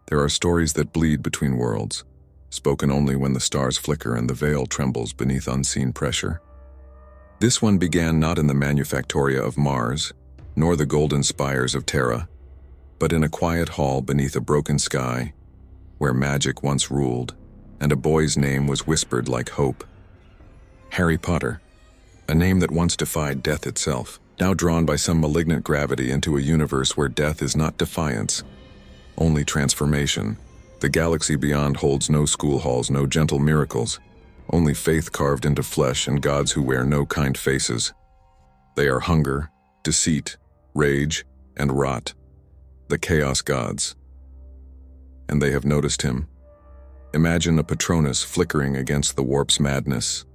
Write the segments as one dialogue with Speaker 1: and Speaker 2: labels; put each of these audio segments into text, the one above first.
Speaker 1: There are stories that bleed between worlds, spoken only when the stars flicker and the veil trembles beneath unseen pressure. This one began not in the manufactoria of Mars, nor the golden spires of Terra, but in a quiet hall beneath a broken sky, where magic once ruled, and a boy's name was whispered like hope. Harry Potter, a name that once defied death itself, now drawn by some malignant gravity into a universe where death is not defiance, only transformation. The galaxy beyond holds no school halls, no gentle miracles, only faith carved into flesh and gods who wear no kind faces. They are hunger, deceit, rage, and rot, the Chaos Gods. And they have noticed him. Imagine a Patronus flickering against the warp's madness,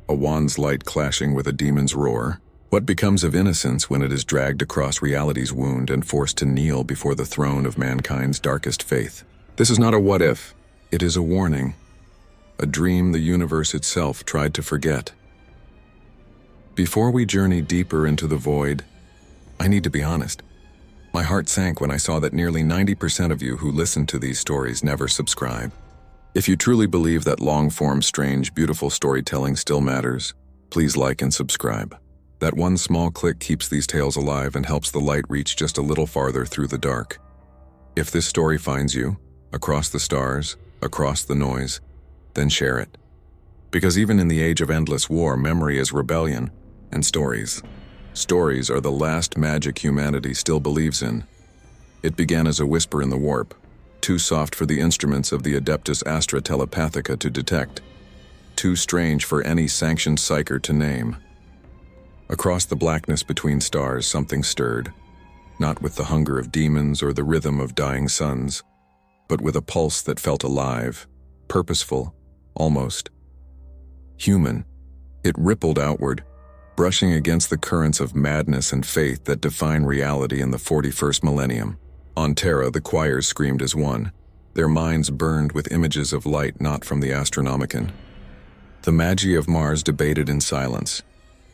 Speaker 1: a wand's light clashing with a demon's roar. What becomes of innocence when it is dragged across reality's wound and forced to kneel before the throne of mankind's darkest faith? This is not a what if, it is a warning, a dream the universe itself tried to forget. Before we journey deeper into the void, I need to be honest. My heart sank when I saw that nearly 90% of you who listen to these stories never subscribe. If you truly believe that long-form, strange, beautiful storytelling still matters, please like and subscribe. That one small click keeps these tales alive and helps the light reach just a little farther through the dark. If this story finds you, across the stars, across the noise, then share it. Because even in the age of endless war, memory is rebellion, and stories are the last magic humanity still believes in. It began as a whisper in the warp, too soft for the instruments of the Adeptus Astra Telepathica to detect, too strange for any sanctioned psyker to name. Across the blackness between stars, something stirred, not with the hunger of demons or the rhythm of dying suns, but with a pulse that felt alive, purposeful, almost human. It rippled outward, brushing against the currents of madness and faith that define reality in the 41st millennium. On Terra, the choirs screamed as one, their minds burned with images of light not from the Astronomicon. The Magi of Mars debated in silence,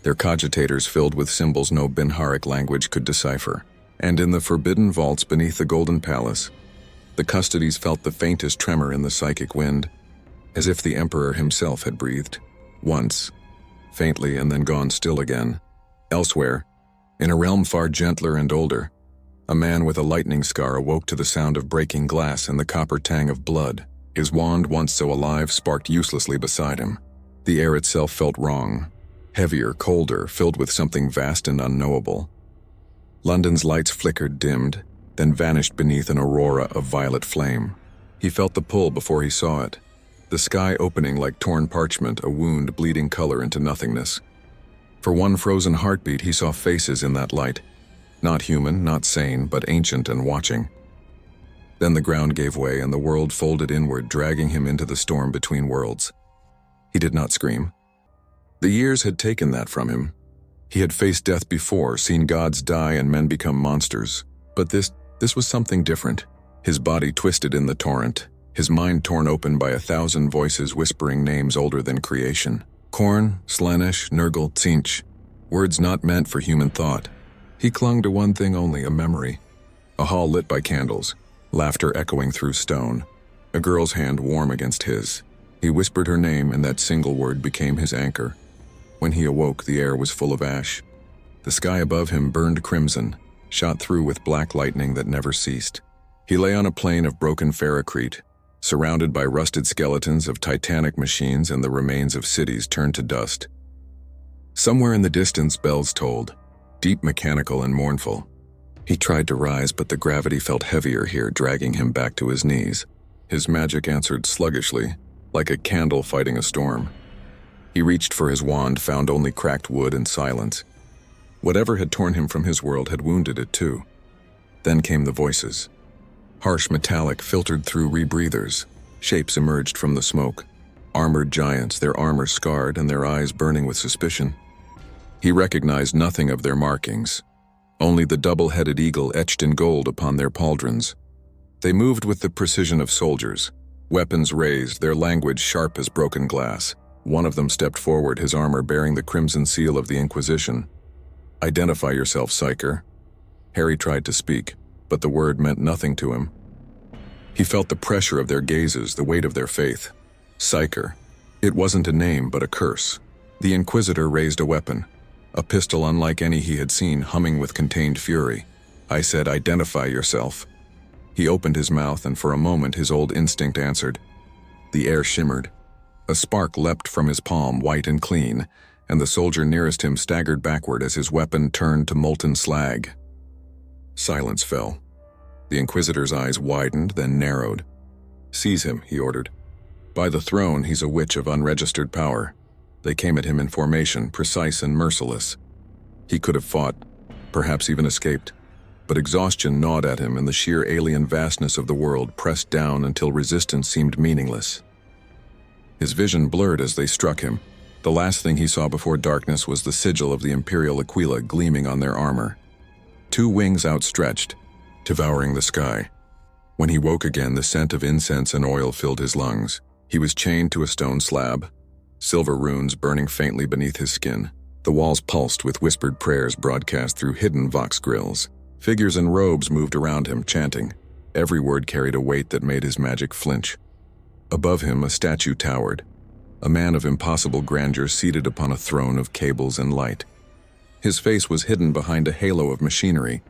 Speaker 1: their cogitators filled with symbols no Binharic language could decipher. And in the forbidden vaults beneath the Golden Palace, the custodies felt the faintest tremor in the psychic wind, as if the Emperor himself had breathed, once, faintly and then gone still again. Elsewhere, in a realm far gentler and older, a man with a lightning scar awoke to the sound of breaking glass and the copper tang of blood. His wand, once so alive, sparked uselessly beside him. The air itself felt wrong, heavier, colder, filled with something vast and unknowable. London's lights flickered, dimmed, then vanished beneath an aurora of violet flame. He felt the pull before he saw it, the sky opening like torn parchment, a wound bleeding color into nothingness. For one frozen heartbeat, he saw faces in that light, not human, not sane, but ancient and watching. Then the ground gave way and the world folded inward, dragging him into the storm between worlds. He did not scream. The years had taken that from him. He had faced death before, seen gods die and men become monsters. But this was something different. His body twisted in the torrent, his mind torn open by 1,000 voices whispering names older than creation. Khorne, Slaanesh, Nurgle, Tzeentch, words not meant for human thought. He clung to one thing only, a memory. A hall lit by candles, laughter echoing through stone, a girl's hand warm against his. He whispered her name and that single word became his anchor. When he awoke, the air was full of ash. The sky above him burned crimson, shot through with black lightning that never ceased. He lay on a plain of broken ferrocrete, surrounded by rusted skeletons of titanic machines and the remains of cities turned to dust. Somewhere in the distance, bells tolled, deep, mechanical, and mournful. He tried to rise, but the gravity felt heavier here, dragging him back to his knees. His magic answered sluggishly, like a candle fighting a storm. He reached for his wand, found only cracked wood and silence. Whatever had torn him from his world had wounded it too. Then came the voices. Harsh metallic filtered through rebreathers. Shapes emerged from the smoke. Armored giants, their armor scarred and their eyes burning with suspicion. He recognized nothing of their markings, only the double-headed eagle etched in gold upon their pauldrons. They moved with the precision of soldiers, weapons raised, their language sharp as broken glass. One of them stepped forward, his armor bearing the crimson seal of the Inquisition. "Identify yourself, psyker." Harry tried to speak, but the word meant nothing to him. He felt the pressure of their gazes, the weight of their faith. Psyker. It wasn't a name, but a curse. The Inquisitor raised a weapon, a pistol unlike any he had seen, humming with contained fury. I said, "Identify yourself." He opened his mouth, and for a moment his old instinct answered. The air shimmered. A spark leapt from his palm, white and clean, and the soldier nearest him staggered backward as his weapon turned to molten slag. Silence fell. The Inquisitor's eyes widened, then narrowed. "Seize him," he ordered. "By the throne, he's a witch of unregistered power." They came at him in formation, precise and merciless. He could have fought, perhaps even escaped, but exhaustion gnawed at him, and the sheer alien vastness of the world pressed down until resistance seemed meaningless. His vision blurred as they struck him. The last thing he saw before darkness was the sigil of the Imperial Aquila gleaming on their armor. 2 wings outstretched, devouring the sky. When he woke again, the scent of incense and oil filled his lungs. He was chained to a stone slab, silver runes burning faintly beneath his skin. The walls pulsed with whispered prayers broadcast through hidden vox grills. Figures in robes moved around him, chanting. Every word carried a weight that made his magic flinch. Above him, a statue towered, a man of impossible grandeur seated upon a throne of cables and light. His face was hidden behind a halo of machinery,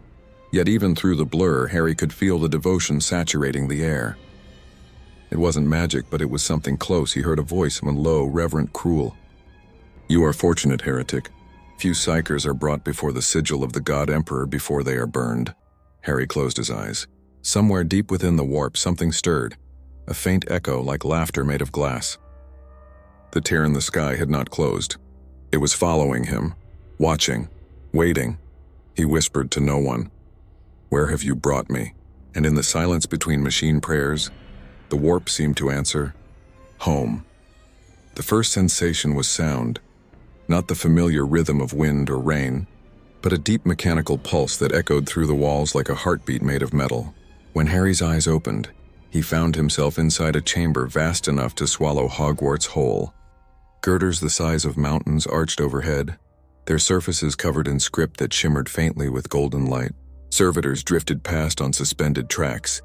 Speaker 1: yet even through the blur, Harry could feel the devotion saturating the air. It wasn't magic, but it was something close. He heard a voice, low, reverent, cruel. "You are fortunate, heretic. Few psykers are brought before the sigil of the God Emperor before they are burned." Harry closed his eyes. Somewhere deep within the warp, something stirred, a faint echo like laughter made of glass. The tear in the sky had not closed. It was following him, watching, waiting. He whispered to no one, "Where have you brought me?" And in the silence between machine prayers, the warp seemed to answer, "Home." The first sensation was sound, not the familiar rhythm of wind or rain, but a deep mechanical pulse that echoed through the walls like a heartbeat made of metal. When Harry's eyes opened, he found himself inside a chamber vast enough to swallow Hogwarts whole. Girders the size of mountains arched overhead, their surfaces covered in script that shimmered faintly with golden light. Servitors drifted past on suspended tracks,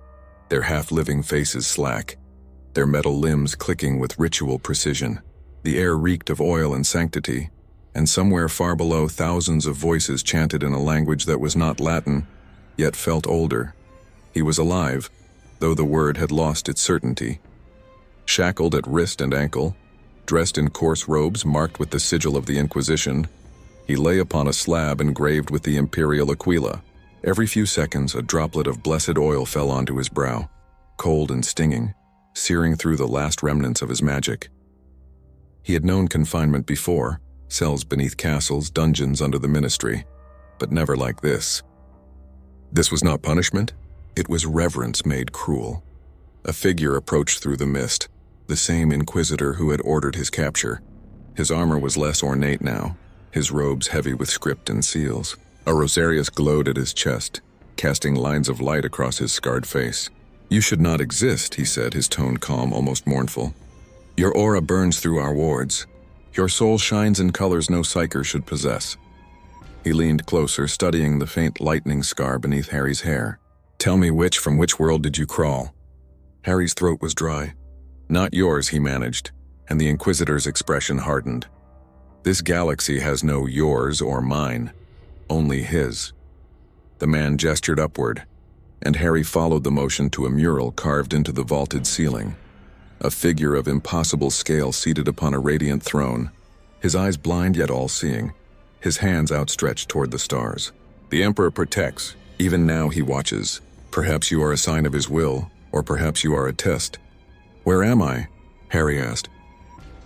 Speaker 1: their half-living faces slack, their metal limbs clicking with ritual precision. The air reeked of oil and sanctity, and somewhere far below, thousands of voices chanted in a language that was not Latin, yet felt older. He was alive, though the word had lost its certainty. Shackled at wrist and ankle, dressed in coarse robes marked with the sigil of the Inquisition, he lay upon a slab engraved with the Imperial Aquila. Every few seconds, a droplet of blessed oil fell onto his brow, cold and stinging, searing through the last remnants of his magic. He had known confinement before, cells beneath castles, dungeons under the ministry, but never like this. This was not punishment, it was reverence made cruel. A figure approached through the mist, the same Inquisitor who had ordered his capture. His armor was less ornate now, his robes heavy with script and seals. A rosarius glowed at his chest, casting lines of light across his scarred face. "You should not exist," he said, his tone calm, almost mournful. "Your aura burns through our wards. Your soul shines in colors no psyker should possess." He leaned closer, studying the faint lightning scar beneath Harry's hair. "Tell me from which world did you crawl?" Harry's throat was dry. "Not yours," he managed, and the Inquisitor's expression hardened. "This galaxy has no yours or mine, only his." The man gestured upward, and Harry followed the motion to a mural carved into the vaulted ceiling. A figure of impossible scale seated upon a radiant throne, his eyes blind yet all-seeing, his hands outstretched toward the stars. "The Emperor protects, even now he watches. Perhaps you are a sign of his will, or perhaps you are a test." "Where am I?" Harry asked.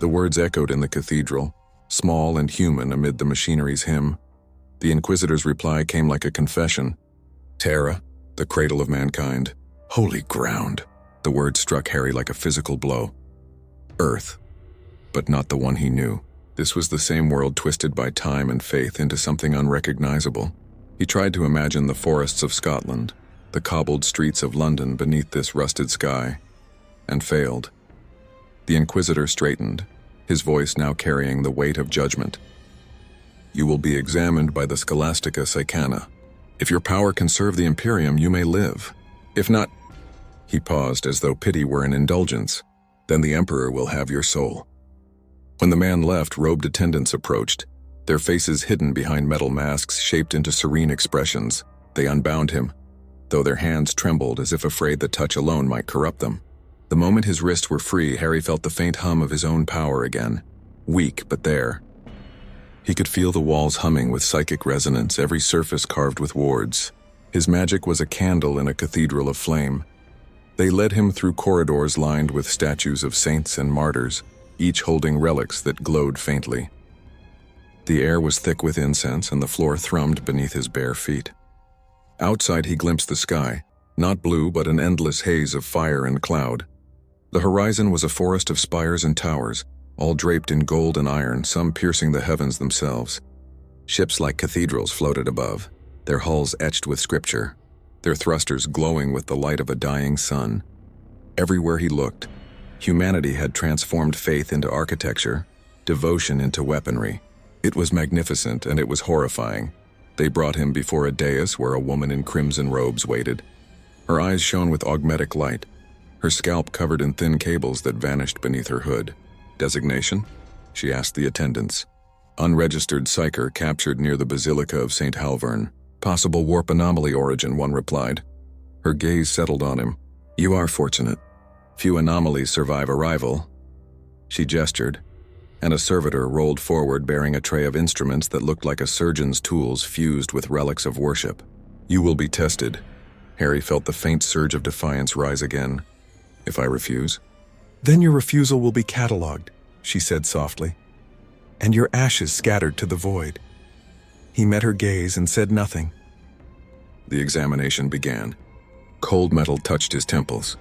Speaker 1: The words echoed in the cathedral, small and human amid the machinery's hymn. The Inquisitor's reply came like a confession. "Terra, the cradle of mankind. Holy ground." The word struck Harry like a physical blow. Earth, but not the one he knew. This was the same world twisted by time and faith into something unrecognizable. He tried to imagine the forests of Scotland, the cobbled streets of London beneath this rusted sky, and failed. The Inquisitor straightened, his voice now carrying the weight of judgment. "You will be examined by the Scholastica Psycana. If your power can serve the Imperium, you may live. If not..." He paused as though pity were an indulgence. "Then the Emperor will have your soul." When the man left, robed attendants approached, their faces hidden behind metal masks shaped into serene expressions. They unbound him, though their hands trembled as if afraid that touch alone might corrupt them. The moment his wrists were free, Harry felt the faint hum of his own power again. Weak, but there. He could feel the walls humming with psychic resonance, every surface carved with wards. His magic was a candle in a cathedral of flame. They led him through corridors lined with statues of saints and martyrs, each holding relics that glowed faintly. The air was thick with incense, and the floor thrummed beneath his bare feet. Outside he glimpsed the sky, not blue but an endless haze of fire and cloud. The horizon was a forest of spires and towers, all draped in gold and iron, some piercing the heavens themselves. Ships like cathedrals floated above, their hulls etched with scripture, their thrusters glowing with the light of a dying sun. Everywhere he looked, humanity had transformed faith into architecture, devotion into weaponry. It was magnificent and it was horrifying. They brought him before a dais where a woman in crimson robes waited. Her eyes shone with augmetic light, her scalp covered in thin cables that vanished beneath her hood. "Designation?" she asked the attendants. "Unregistered psyker captured near the Basilica of St. Halvern. Possible warp anomaly origin," one replied. Her gaze settled on him. "You are fortunate. Few anomalies survive arrival." She gestured, and a servitor rolled forward bearing a tray of instruments that looked like a surgeon's tools fused with relics of worship. "You will be tested." Harry felt the faint surge of defiance rise again. "If I refuse?" "Then your refusal will be catalogued," she said softly, "and your ashes scattered to the void." He met her gaze and said nothing. The examination began. Cold metal touched his temples.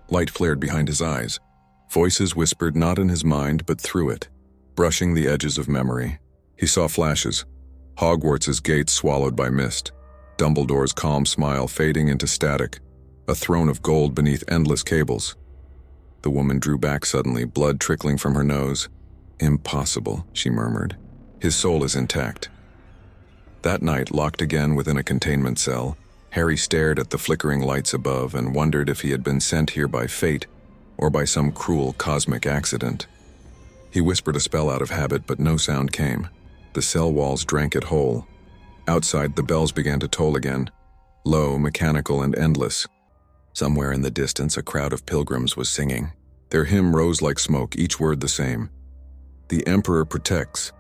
Speaker 1: Light flared behind his eyes. Voices whispered not in his mind but through it, brushing the edges of memory. He saw flashes. Hogwarts' gates swallowed by mist. Dumbledore's calm smile fading into static. A throne of gold beneath endless cables. The woman drew back suddenly, blood trickling from her nose. "Impossible," she murmured. "His soul is intact." That night, locked again within a containment cell, Harry stared at the flickering lights above and wondered if he had been sent here by fate or by some cruel cosmic accident. He whispered a spell out of habit, but no sound came. The cell walls drank it whole. Outside, the bells began to toll again, low, mechanical, and endless. Somewhere in the distance, a crowd of pilgrims was singing. Their hymn rose like smoke, each word the same. "The Emperor protects."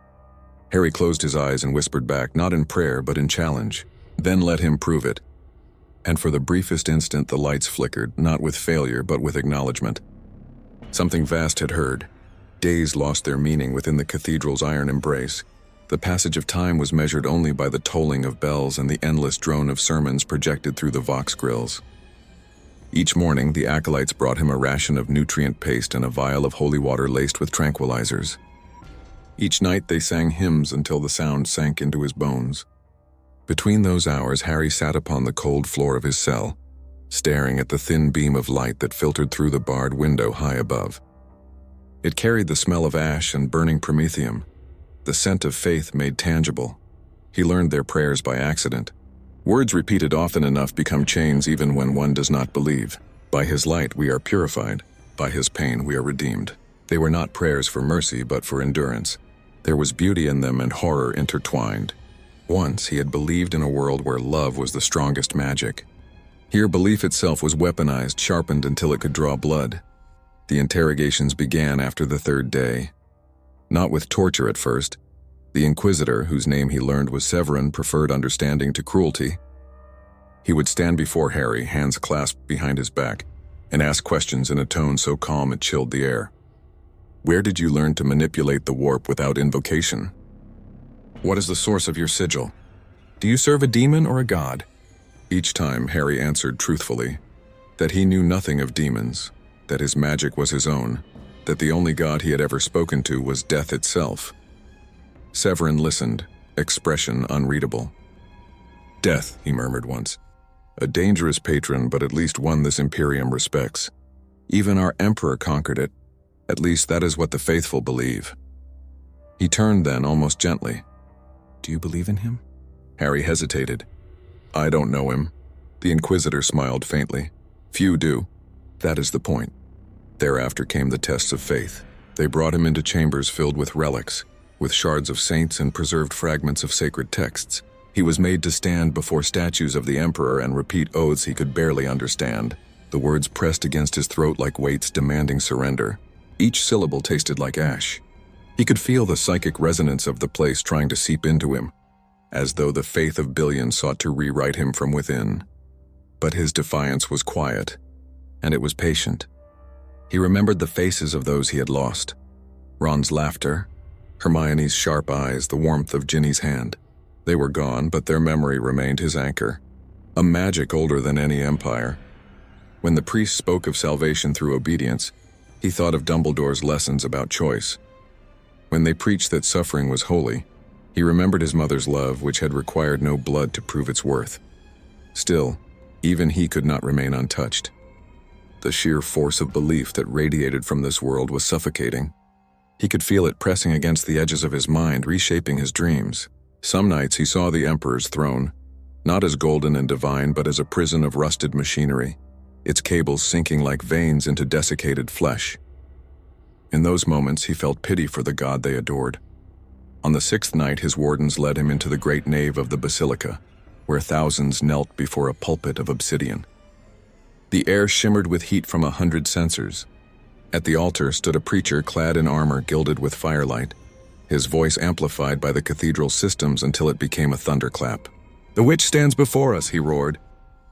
Speaker 1: Harry closed his eyes and whispered back, not in prayer, but in challenge. "Then let him prove it." And for the briefest instant, the lights flickered, not with failure, but with acknowledgement. Something vast had heard. Days lost their meaning within the cathedral's iron embrace. The passage of time was measured only by the tolling of bells and the endless drone of sermons projected through the vox grills. Each morning, the acolytes brought him a ration of nutrient paste and a vial of holy water laced with tranquilizers. Each night they sang hymns until the sound sank into his bones. Between those hours, Harry sat upon the cold floor of his cell, staring at the thin beam of light that filtered through the barred window high above. It carried the smell of ash and burning promethium, the scent of faith made tangible. He learned their prayers by accident. Words repeated often enough become chains even when one does not believe. By his light we are purified, by his pain we are redeemed. They were not prayers for mercy but for endurance. There was beauty in them and horror intertwined. Once he had believed in a world where love was the strongest magic. Here belief itself was weaponized, sharpened until it could draw blood. The interrogations began after the third day. Not with torture at first. The Inquisitor, whose name he learned was Severin, preferred understanding to cruelty. He would stand before Harry, hands clasped behind his back, and ask questions in a tone so calm it chilled the air. "Where did you learn to manipulate the warp without invocation? What is the source of your sigil? Do you serve a demon or a god?" Each time, Harry answered truthfully that he knew nothing of demons, that his magic was his own, that the only god he had ever spoken to was death itself. Severin listened, expression unreadable. "Death," he murmured once. "A dangerous patron, but at least one this Imperium respects. Even our Emperor conquered it. At least that is what the faithful believe." He turned then, almost gently. "Do you believe in him?" Harry hesitated. "I don't know him." The Inquisitor smiled faintly. "Few do. That is the point. Thereafter came the tests of faith. They brought him into chambers filled with relics, with shards of saints and preserved fragments of sacred texts. He was made to stand before statues of the emperor and repeat oaths he could barely understand. The words pressed against his throat like weights demanding surrender. Each syllable tasted like ash. He could feel the psychic resonance of the place trying to seep into him, as though the faith of billions sought to rewrite him from within. But his defiance was quiet, and it was patient. He remembered the faces of those he had lost. Ron's laughter, Hermione's sharp eyes, the warmth of Ginny's hand. They were gone, but their memory remained his anchor. A magic older than any empire. When the priest spoke of salvation through obedience, he thought of Dumbledore's lessons about choice. When they preached that suffering was holy, he remembered his mother's love, which had required no blood to prove its worth. Still, even he could not remain untouched. The sheer force of belief that radiated from this world was suffocating. He could feel it pressing against the edges of his mind, reshaping his dreams. Some nights he saw the Emperor's throne, not as golden and divine, but as a prison of rusted machinery, its cables sinking like veins into desiccated flesh. In those moments, he felt pity for the god they adored. On the sixth night, his wardens led him into the great nave of the basilica, where thousands knelt before a pulpit of obsidian. The air shimmered with heat from 100 censers. At the altar stood a preacher clad in armor gilded with firelight, his voice amplified by the cathedral's systems until it became a thunderclap. "The witch stands before us," he roared.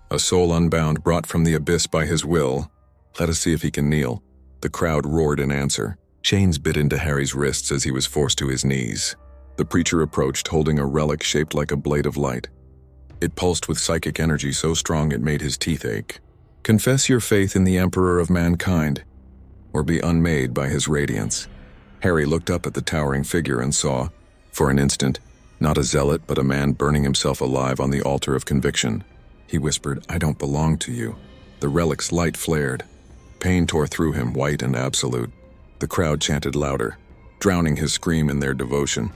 Speaker 1: A soul unbound, brought from the abyss by his will. "Let us see if he can kneel." The crowd roared in answer. Chains bit into Harry's wrists as he was forced to his knees. The preacher approached, holding a relic shaped like a blade of light. It pulsed with psychic energy so strong it made his teeth ache. "Confess your faith in the Emperor of mankind, or be unmade by his radiance." Harry looked up at the towering figure and saw, for an instant, not a zealot but a man burning himself alive on the altar of conviction. He whispered, "I don't belong to you." The relic's light flared. Pain tore through him, white and absolute. The crowd chanted louder, drowning his scream in their devotion.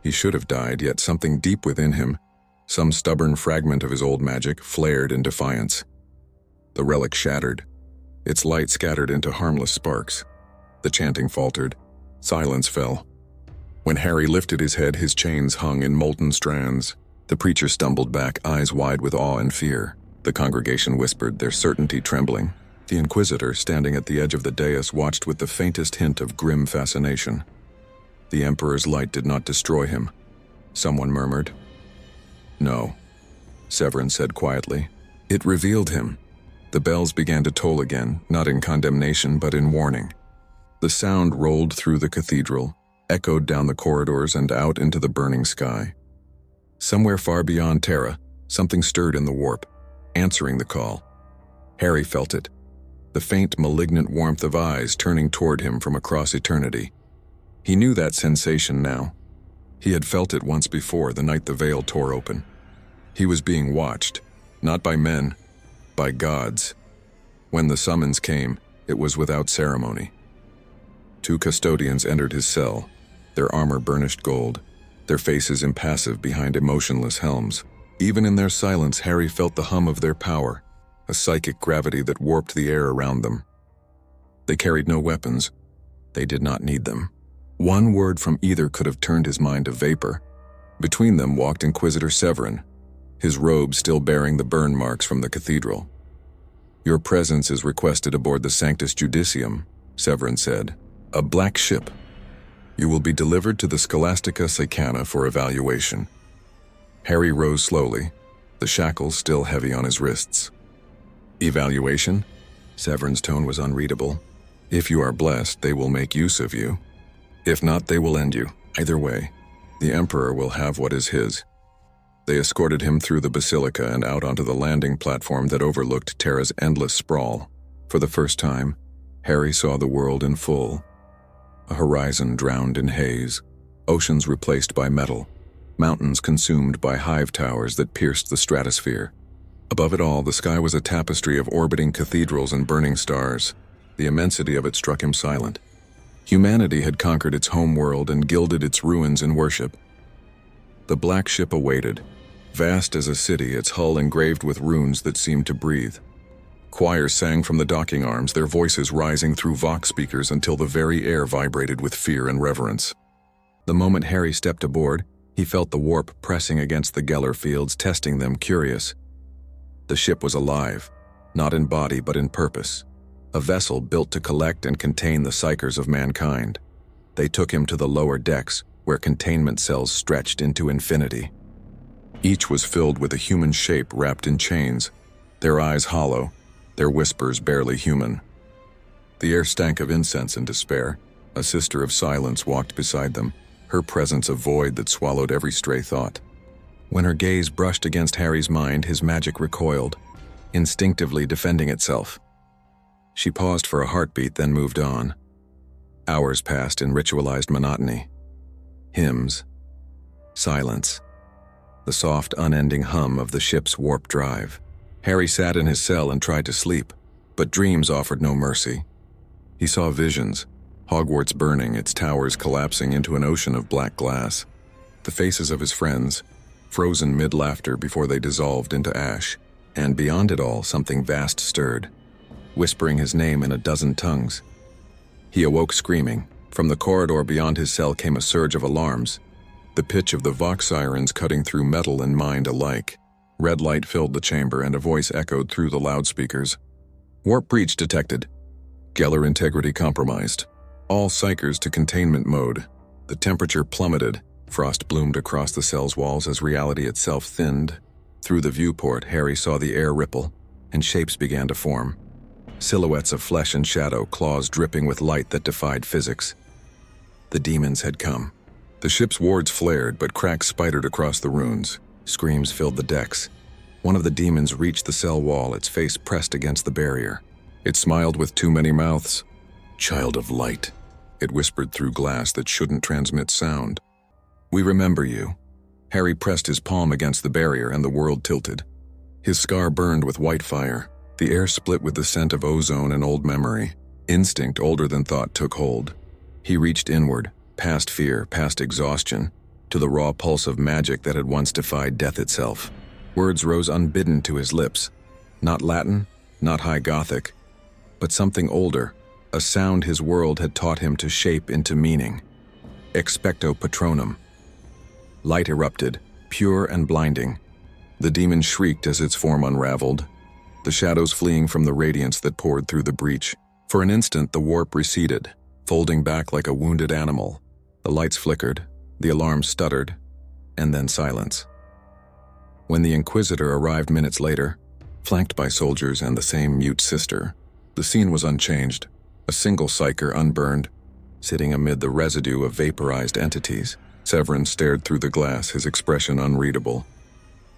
Speaker 1: He should have died, yet something deep within him, some stubborn fragment of his old magic, flared in defiance. The relic shattered. Its light scattered into harmless sparks. The chanting faltered. Silence fell. When Harry lifted his head, his chains hung in molten strands. The preacher stumbled back, eyes wide with awe and fear. The congregation whispered, their certainty trembling. The Inquisitor, standing at the edge of the dais, watched with the faintest hint of grim fascination. The Emperor's light did not destroy him. Someone murmured. "No," Severin said quietly. "It revealed him." The bells began to toll again, not in condemnation but in warning. The sound rolled through the cathedral, echoed down the corridors and out into the burning sky. Somewhere far beyond Terra, something stirred in the warp, answering the call. Harry felt it, the faint, malignant warmth of eyes turning toward him from across eternity. He knew that sensation now. He had felt it once before, the night the veil tore open. He was being watched, not by men, by gods. When the summons came, it was without ceremony. 2 custodians entered his cell, their armor burnished gold, their faces impassive behind emotionless helms. Even in their silence, Harry felt the hum of their power, a psychic gravity that warped the air around them. They carried no weapons. They did not need them. One word from either could have turned his mind to vapor. Between them walked Inquisitor Severin, his robe still bearing the burn marks from the cathedral. "Your presence is requested aboard the Sanctus Judicium," Severin said. "A black ship. You will be delivered to the Scholastica Sicana for evaluation." Harry rose slowly, the shackles still heavy on his wrists. "Evaluation?" Severin's tone was unreadable. "If you are blessed, they will make use of you. If not, they will end you. Either way, the Emperor will have what is his." They escorted him through the basilica and out onto the landing platform that overlooked Terra's endless sprawl. For the first time, Harry saw the world in full. A horizon drowned in haze, oceans replaced by metal, mountains consumed by hive towers that pierced the stratosphere. Above it all, the sky was a tapestry of orbiting cathedrals and burning stars. The immensity of it struck him silent. Humanity had conquered its home world and gilded its ruins in worship. The black ship awaited, vast as a city, its hull engraved with runes that seemed to breathe. Choirs sang from the docking arms, their voices rising through vox speakers until the very air vibrated with fear and reverence. The moment Harry stepped aboard, he felt the warp pressing against the Geller fields, testing them, curious. The ship was alive, not in body but in purpose. A vessel built to collect and contain the psykers of mankind. They took him to the lower decks, where containment cells stretched into infinity. Each was filled with a human shape wrapped in chains, their eyes hollow, their whispers barely human. The air stank of incense and despair. A sister of silence walked beside them, her presence a void that swallowed every stray thought. When her gaze brushed against Harry's mind, his magic recoiled, instinctively defending itself. She paused for a heartbeat, then moved on. Hours passed in ritualized monotony. Hymns. Silence. The soft, unending hum of the ship's warp drive. Harry sat in his cell and tried to sleep, but dreams offered no mercy. He saw visions, Hogwarts burning, its towers collapsing into an ocean of black glass. The faces of his friends, frozen mid-laughter before they dissolved into ash. And beyond it all, something vast stirred, whispering his name in a dozen tongues. He awoke screaming. From the corridor beyond his cell came a surge of alarms, the pitch of the vox sirens cutting through metal and mind alike. Red light filled the chamber and a voice echoed through the loudspeakers. Warp breach detected. Geller integrity compromised. All psykers to containment mode. The temperature plummeted. Frost bloomed across the cell's walls as reality itself thinned. Through the viewport, Harry saw the air ripple, and shapes began to form. Silhouettes of flesh and shadow, claws dripping with light that defied physics. The demons had come. The ship's wards flared, but cracks spidered across the runes. Screams filled the decks. One of the demons reached the cell wall, its face pressed against the barrier. It smiled with too many mouths. "Child of light," it whispered through glass that shouldn't transmit sound. "We remember you." Harry pressed his palm against the barrier and the world tilted. His scar burned with white fire. The air split with the scent of ozone and old memory. Instinct older than thought took hold. He reached inward, past fear, past exhaustion, to the raw pulse of magic that had once defied death itself. Words rose unbidden to his lips. Not Latin, not High Gothic, but something older, a sound his world had taught him to shape into meaning. Expecto Patronum. Light erupted, pure and blinding. The demon shrieked as its form unraveled, the shadows fleeing from the radiance that poured through the breach. For an instant, the warp receded, folding back like a wounded animal. The lights flickered, the alarm stuttered, and then silence. When the Inquisitor arrived minutes later, flanked by soldiers and the same mute sister, the scene was unchanged. A single psyker unburned, sitting amid the residue of vaporized entities. Severin stared through the glass, his expression unreadable.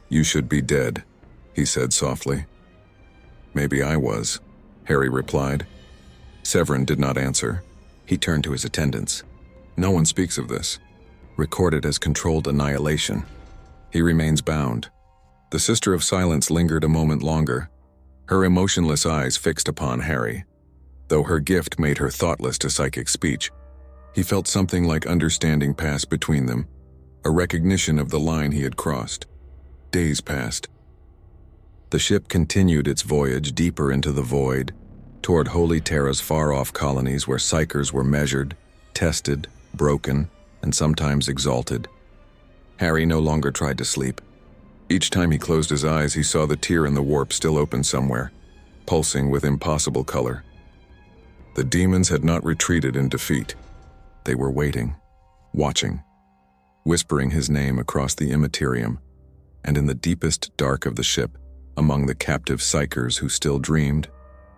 Speaker 1: "You should be dead," he said softly. "Maybe I was," Harry replied. Severin did not answer. He turned to his attendants. "No one speaks of this. Recorded as controlled annihilation. He remains bound." The Sister of Silence lingered a moment longer, her emotionless eyes fixed upon Harry. Though her gift made her thoughtless to psychic speech, he felt something like understanding pass between them, a recognition of the line he had crossed. Days passed. The ship continued its voyage deeper into the void, toward Holy Terra's far-off colonies where psykers were measured, tested, broken, and sometimes exalted. Harry no longer tried to sleep. Each time he closed his eyes, he saw the tear in the warp still open somewhere, pulsing with impossible color. The demons had not retreated in defeat. They were waiting, watching, whispering his name across the Imperium, and in the deepest dark of the ship, among the captive psykers who still dreamed,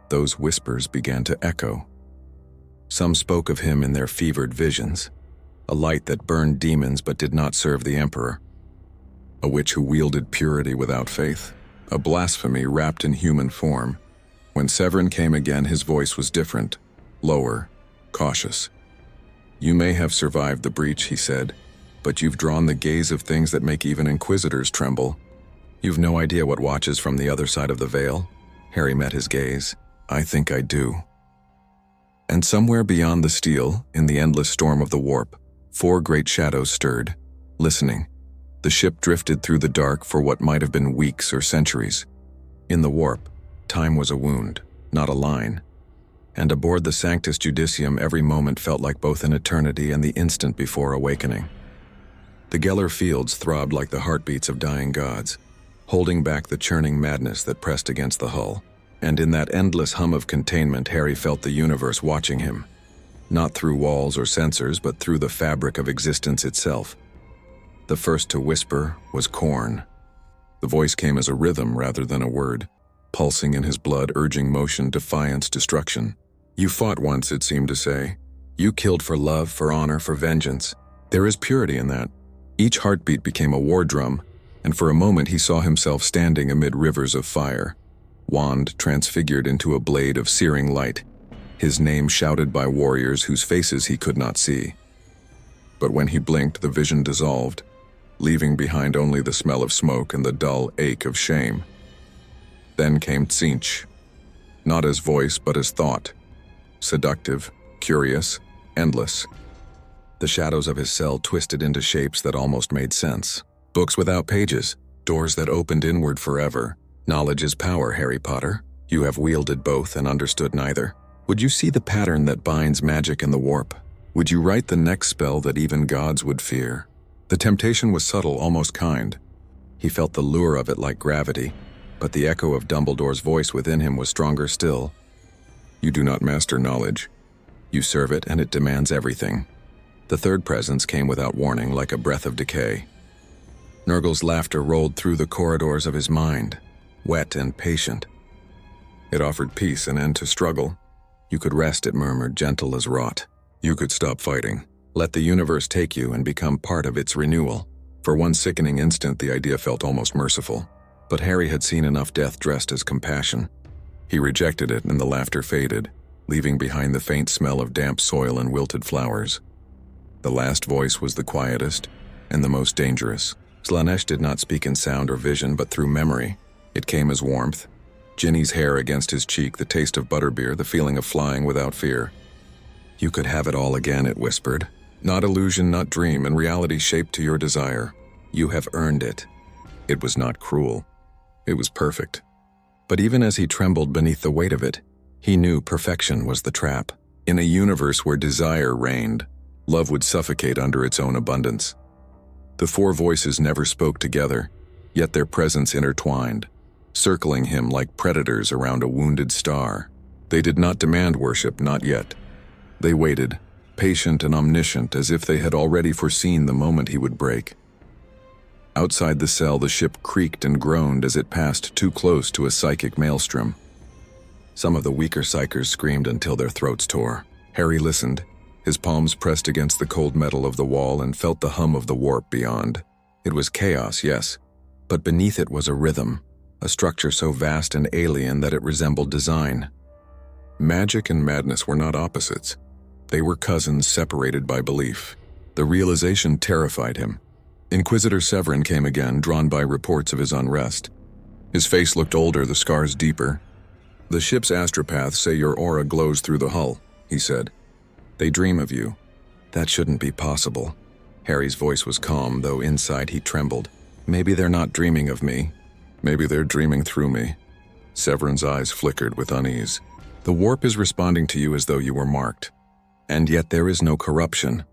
Speaker 1: those whispers began to echo. Some spoke of him in their fevered visions, a light that burned demons but did not serve the Emperor, a witch who wielded purity without faith, a blasphemy wrapped in human form. When Severin came again, his voice was different, lower, cautious. "You may have survived the breach," he said, "but you've drawn the gaze of things that make even Inquisitors tremble. You've no idea what watches from the other side of the veil." Harry met his gaze. "I think I do." And somewhere beyond the steel, in the endless storm of the warp, 4 great shadows stirred, listening. The ship drifted through the dark for what might have been weeks or centuries. In the warp, Time was a wound, not a line. And aboard the Sanctus Judicium, every moment felt like both an eternity and the instant before awakening. The Geller fields throbbed like the heartbeats of dying gods, holding back the churning madness that pressed against the hull. And in that endless hum of containment, Harry felt the universe watching him. Not through walls or sensors, but through the fabric of existence itself. The first to whisper was Khorne. The voice came as a rhythm rather than a word, pulsing in his blood, urging motion, defiance, destruction. You fought once, it seemed to say. You killed for love, for honor, for vengeance. There is purity in that. Each heartbeat became a war drum, and for a moment he saw himself standing amid rivers of fire, wand transfigured into a blade of searing light, his name shouted by warriors whose faces he could not see. But when he blinked, the vision dissolved, leaving behind only the smell of smoke and the dull ache of shame. Then came Tzeentch, not as voice but as thought, seductive, curious, endless. The shadows of his cell twisted into shapes that almost made sense. Books without pages, doors that opened inward forever. Knowledge is power, Harry Potter. You have wielded both and understood neither. Would you see the pattern that binds magic and the warp? Would you write the next spell that even gods would fear? The temptation was subtle, almost kind. He felt the lure of it like gravity, but the echo of Dumbledore's voice within him was stronger still. You do not master knowledge. You serve it, and it demands everything. The third presence came without warning, like a breath of decay. Nurgle's laughter rolled through the corridors of his mind, wet and patient. It offered peace, an end to struggle. You could rest, it murmured, gentle as wrought. You could stop fighting. Let the universe take you and become part of its renewal. For one sickening instant, the idea felt almost merciful. But Harry had seen enough death dressed as compassion. He rejected it, and the laughter faded, leaving behind the faint smell of damp soil and wilted flowers. The last voice was the quietest and the most dangerous. Slaanesh did not speak in sound or vision, but through memory. It came as warmth. Ginny's hair against his cheek, the taste of butterbeer, the feeling of flying without fear. You could have it all again, it whispered. Not illusion, not dream, and reality shaped to your desire. You have earned it. It was not cruel. It was perfect. But even as he trembled beneath the weight of it, he knew perfection was the trap. In a universe where desire reigned, love would suffocate under its own abundance. The four voices never spoke together, yet their presence intertwined, circling him like predators around a wounded star. They did not demand worship, not yet. They waited, patient and omniscient, as if they had already foreseen the moment he would break. Outside the cell, the ship creaked and groaned as it passed too close to a psychic maelstrom. Some of the weaker psykers screamed until their throats tore. Harry listened, his palms pressed against the cold metal of the wall, and felt the hum of the warp beyond. It was chaos, yes, but beneath it was a rhythm, a structure so vast and alien that it resembled design. Magic and madness were not opposites. They were cousins separated by belief. The realization terrified him. Inquisitor Severin came again, drawn by reports of his unrest. His face looked older, the scars deeper. The ship's astropaths say your aura glows through the hull, he said. They dream of you. That shouldn't be possible. Harry's voice was calm, though inside he trembled. Maybe they're not dreaming of me. Maybe they're dreaming through me. Severin's eyes flickered with unease. The warp is responding to you as though you were marked. And yet there is no corruption.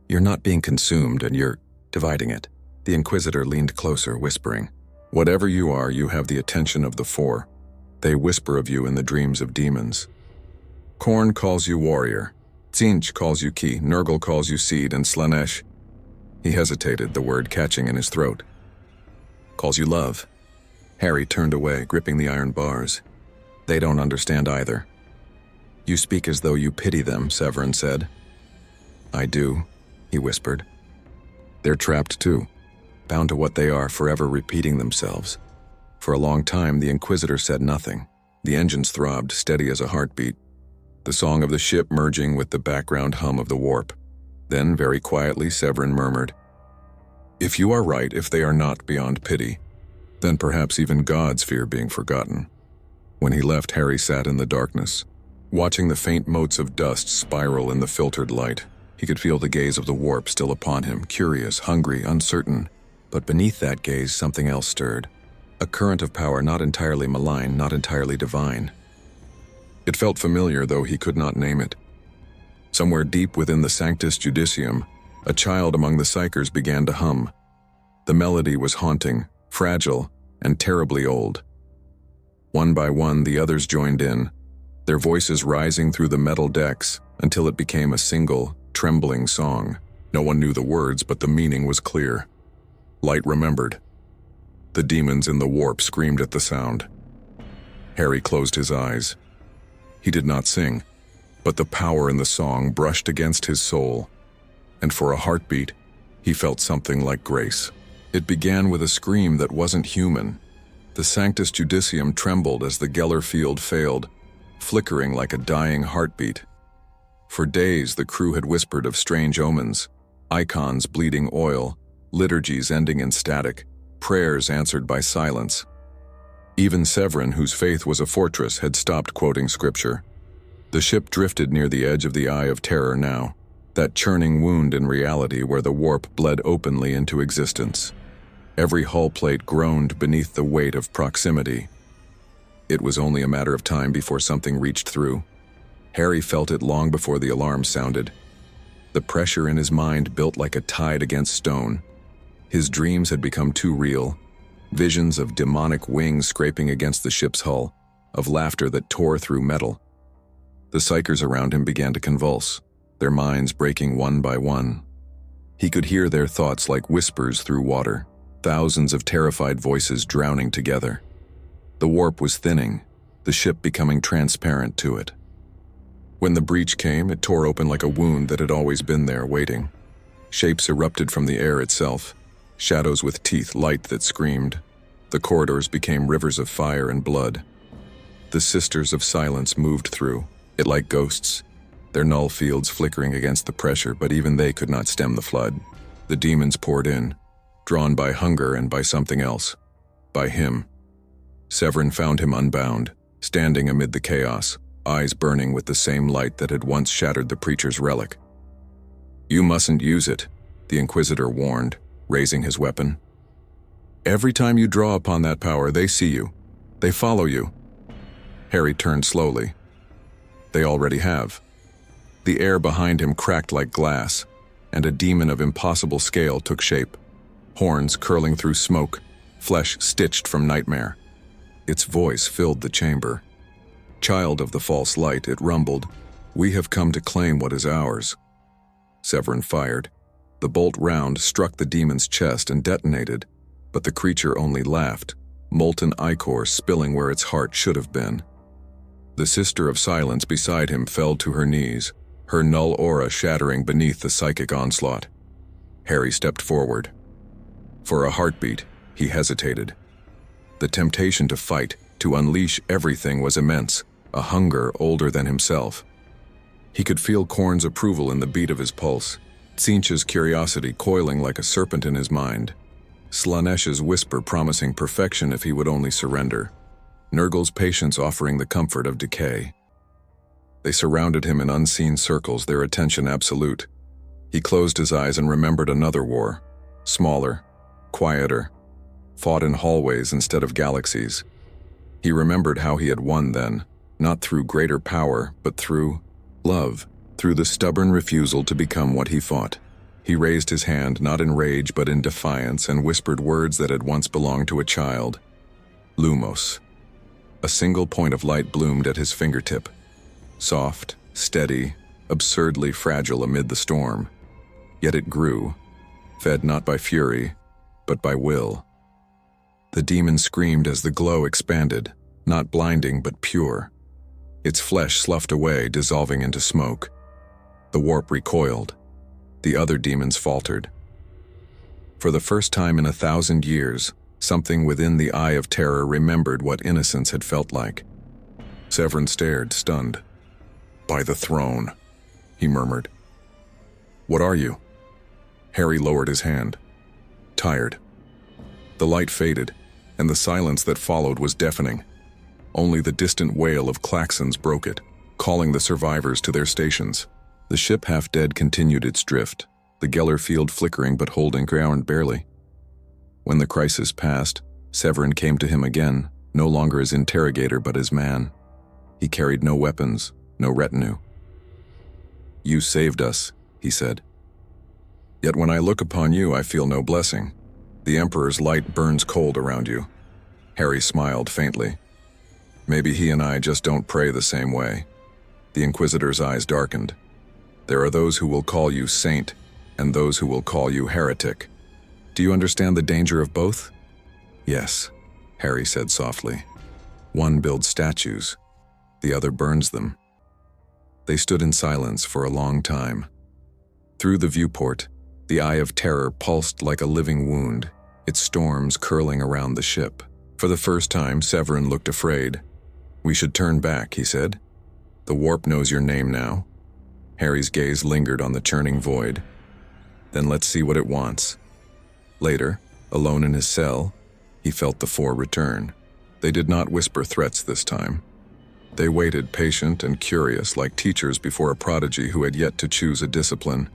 Speaker 1: You're not being consumed, and you're dividing it. The Inquisitor leaned closer, whispering, Whatever you are, you have the attention of the Four. They whisper of you in the dreams of demons. Khorne calls you warrior. Tzeentch calls you key. Nurgle calls you seed, and Slaanesh, he hesitated, the word catching in his throat, calls you love. Harry turned away, gripping the iron bars. They don't understand either. You speak as though you pity them, Severin said. I do, he whispered. They're trapped too, bound to what they are, forever repeating themselves. For a long time, the Inquisitor said nothing. The engines throbbed, steady as a heartbeat, the song of the ship merging with the background hum of the warp. Then, very quietly, Severin murmured, If you are right, if they are not beyond pity, then perhaps even gods fear being forgotten. When he left, Harry sat in the darkness, watching the faint motes of dust spiral in the filtered light. He could feel the gaze of the warp still upon him, curious, hungry, uncertain. But beneath that gaze, something else stirred. A current of power not entirely malign, not entirely divine. It felt familiar, though he could not name it. Somewhere deep within the Sanctus Judicium, a child among the psykers began to hum. The melody was haunting, fragile, and terribly old. One by one, the others joined in, their voices rising through the metal decks until it became a single, trembling song. No one knew the words, but the meaning was clear. Light remembered. The demons in the warp screamed at the sound. Harry closed his eyes. He did not sing, but the power in the song brushed against his soul, and for a heartbeat, he felt something like grace. It began with a scream that wasn't human. The Sanctus Judicium trembled as the Geller field failed, flickering like a dying heartbeat. For days, the crew had whispered of strange omens, icons bleeding oil, liturgies ending in static, prayers answered by silence. Even Severin, whose faith was a fortress, had stopped quoting scripture. The ship drifted near the edge of the Eye of Terror now, that churning wound in reality where the warp bled openly into existence. Every hull plate groaned beneath the weight of proximity. It was only a matter of time before something reached through. Harry felt it long before the alarm sounded. The pressure in his mind built like a tide against stone. His dreams had become too real. Visions of demonic wings scraping against the ship's hull, of laughter that tore through metal. The psykers around him began to convulse, their minds breaking one by one. He could hear their thoughts like whispers through water, thousands of terrified voices drowning together. The warp was thinning, the ship becoming transparent to it. When the breach came, it tore open like a wound that had always been there, waiting. Shapes erupted from the air itself, shadows with teeth, light that screamed. The corridors became rivers of fire and blood. The Sisters of Silence moved through, it like ghosts, their null fields flickering against the pressure, but even they could not stem the flood. The demons poured in, drawn by hunger and by something else, by him. Severin found him unbound, standing amid the chaos, eyes burning with the same light that had once shattered the preacher's relic. "You mustn't use it," the Inquisitor warned, raising his weapon. "Every time you draw upon that power, they see you. They follow you." Harry turned slowly. They already have. The air behind him cracked like glass, and a demon of impossible scale took shape. Horns curling through smoke, flesh stitched from nightmare. Its voice filled the chamber. Child of the false light, it rumbled, "We have come to claim what is ours." Severin fired. The bolt round struck the demon's chest and detonated, but the creature only laughed, molten ichor spilling where its heart should have been. The Sister of Silence beside him fell to her knees, her null aura shattering beneath the psychic onslaught. Harry stepped forward. For a heartbeat, he hesitated. The temptation to fight, to unleash everything was immense, a hunger older than himself. He could feel Khorne's approval in the beat of his pulse, Tzeentch's curiosity coiling like a serpent in his mind, Slaanesh's whisper promising perfection if he would only surrender, Nurgle's patience offering the comfort of decay. They surrounded him in unseen circles, their attention absolute. He closed his eyes and remembered another war, smaller, quieter, fought in hallways instead of galaxies. He remembered how he had won then, not through greater power, but through love, through the stubborn refusal to become what he fought. He raised his hand, not in rage but in defiance, and whispered words that had once belonged to a child. Lumos. A single point of light bloomed at his fingertip. Soft, steady, absurdly fragile amid the storm. Yet it grew, fed not by fury, but by will. The demon screamed as the glow expanded, not blinding but pure. Its flesh sloughed away, dissolving into smoke. The warp recoiled. The other demons faltered. For the first time in 1,000 years, something within the Eye of Terror remembered what innocence had felt like. Severin stared, stunned. "By the throne," he murmured. "What are you?" Harry lowered his hand. "Tired." The light faded, and the silence that followed was deafening. Only the distant wail of klaxons broke it, calling the survivors to their stations. The ship half dead continued its drift, the Geller field flickering but holding ground barely. When the crisis passed, Severin came to him again, no longer as interrogator but as man. He carried no weapons, no retinue. "You saved us," he said. "Yet when I look upon you, I feel no blessing. The Emperor's light burns cold around you." Harry smiled faintly. "Maybe he and I just don't pray the same way." The Inquisitor's eyes darkened. "There are those who will call you saint, and those who will call you heretic. Do you understand the danger of both?" "Yes," Harry said softly. "One builds statues, the other burns them." They stood in silence for a long time. Through the viewport, the eye of terror pulsed like a living wound, its storms curling around the ship. For the first time, Severin looked afraid. "We should turn back," he said. "The warp knows your name now." Harry's gaze lingered on the churning void. "Then let's see what it wants." Later, alone in his cell, he felt the four return. They did not whisper threats this time. They waited, patient and curious, like teachers before a prodigy who had yet to choose a discipline.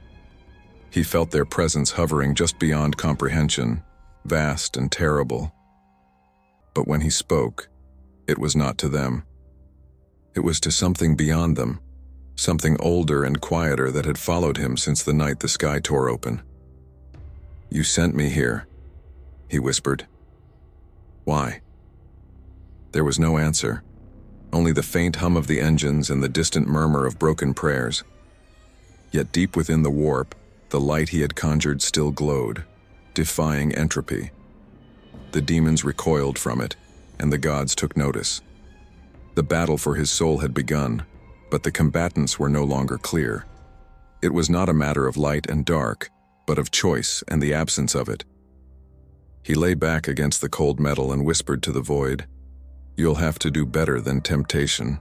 Speaker 1: He felt their presence hovering just beyond comprehension, vast and terrible. But when he spoke, it was not to them. It was to something beyond them, something older and quieter that had followed him since the night the sky tore open. "You sent me here," he whispered. "Why?" There was no answer, only the faint hum of the engines and the distant murmur of broken prayers. Yet deep within the warp, the light he had conjured still glowed, defying entropy. The demons recoiled from it, and the gods took notice. The battle for his soul had begun, but the combatants were no longer clear. It was not a matter of light and dark, but of choice and the absence of it. He lay back against the cold metal and whispered to the void, "You'll have to do better than temptation."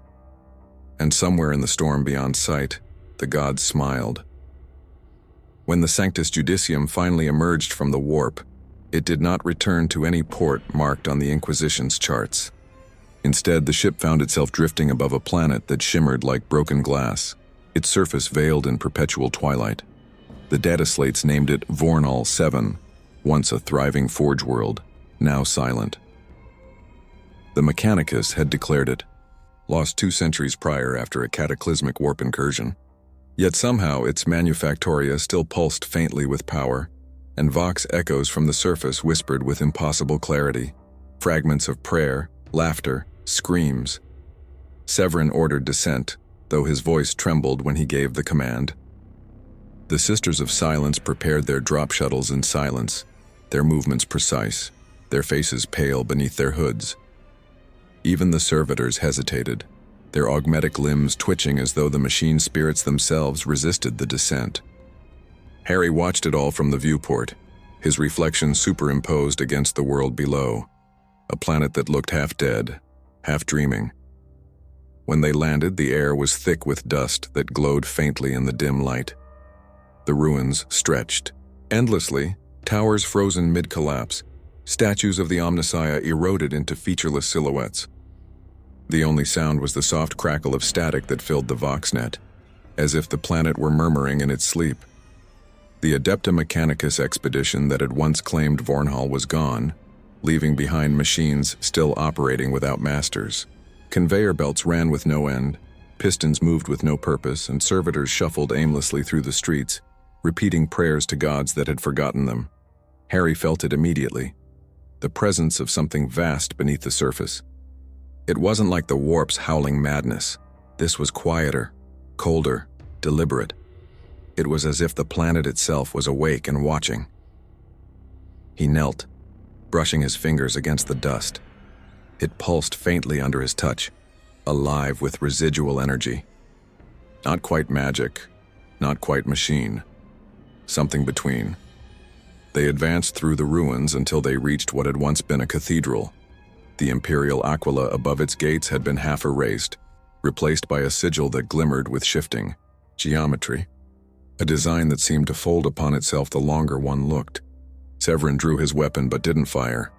Speaker 1: And somewhere in the storm beyond sight, the gods smiled. When the Sanctus Judicium finally emerged from the warp, it did not return to any port marked on the Inquisition's charts. Instead, the ship found itself drifting above a planet that shimmered like broken glass, its surface veiled in perpetual twilight. The data slates named it Vornal 7, once a thriving forge world, now silent. The Mechanicus had declared it, lost 2 centuries prior after a cataclysmic warp incursion. Yet somehow its manufactoria still pulsed faintly with power, and vox echoes from the surface whispered with impossible clarity, fragments of prayer, laughter, screams. Severin ordered descent, though his voice trembled when he gave the command. The Sisters of Silence prepared their drop shuttles in silence, their movements precise, their faces pale beneath their hoods. Even the servitors hesitated, their augmetic limbs twitching as though the machine spirits themselves resisted the descent. Harry watched it all from the viewport, his reflection superimposed against the world below, a planet that looked half dead, half dreaming. When they landed, the air was thick with dust that glowed faintly in the dim light. The ruins stretched, endlessly, towers frozen mid-collapse, statues of the Omnissiah eroded into featureless silhouettes. The only sound was the soft crackle of static that filled the voxnet, as if the planet were murmuring in its sleep. The Adepta Mechanicus expedition that had once claimed Vornal was gone, leaving behind machines still operating without masters. Conveyor belts ran with no end, pistons moved with no purpose, and servitors shuffled aimlessly through the streets, repeating prayers to gods that had forgotten them. Harry felt it immediately, the presence of something vast beneath the surface. It wasn't like the warp's howling madness. This was quieter, colder, deliberate. It was as if the planet itself was awake and watching. He knelt, brushing his fingers against the dust. It pulsed faintly under his touch, alive with residual energy. Not quite magic, not quite machine. Something between. They advanced through the ruins until they reached what had once been a cathedral. The imperial aquila above its gates had been half erased, replaced by a sigil that glimmered with shifting geometry, a design that seemed to fold upon itself the longer one looked. Severin drew his weapon but didn't fire.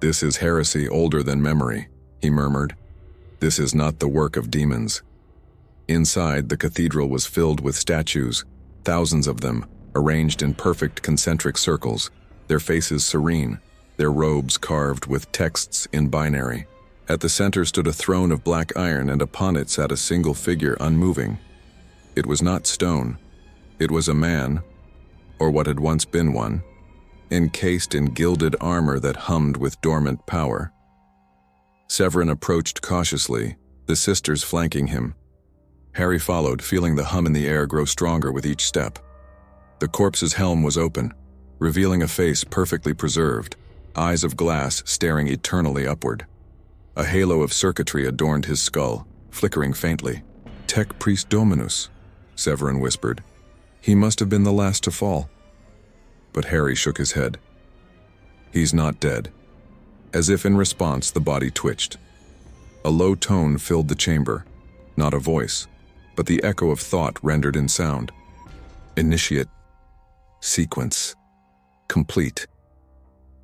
Speaker 1: "This is heresy older than memory," he murmured. "This is not the work of demons." Inside, the cathedral was filled with statues, thousands of them, arranged in perfect concentric circles, their faces serene, their robes carved with texts in binary. At the center stood a throne of black iron, and upon it sat a single figure unmoving. It was not stone. It was a man, or what had once been one, encased in gilded armor that hummed with dormant power. Severin approached cautiously, the sisters flanking him. Harry followed, feeling the hum in the air grow stronger with each step. The corpse's helm was open, revealing a face perfectly preserved, eyes of glass staring eternally upward. A halo of circuitry adorned his skull, flickering faintly. "Tech Priest Dominus," Severin whispered. "He must have been the last to fall." But Harry shook his head. "He's not dead." As if in response, the body twitched. A low tone filled the chamber, not a voice, but the echo of thought rendered in sound. "Initiate. Sequence. Complete."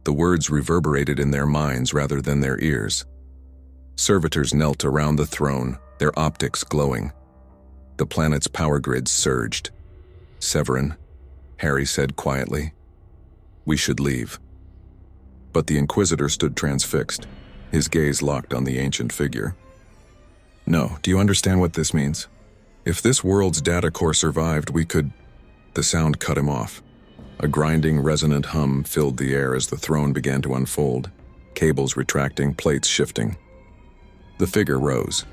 Speaker 1: The words reverberated in their minds rather than their ears. Servitors knelt around the throne, their optics glowing. The planet's power grids surged. "Severin," Harry said quietly, "we should leave." But the Inquisitor stood transfixed, his gaze locked on the ancient figure. "No, do you understand what this means? If this world's data core survived, we could—" The sound cut him off. A grinding, resonant hum filled the air as the throne began to unfold, cables retracting, plates shifting. The figure rose.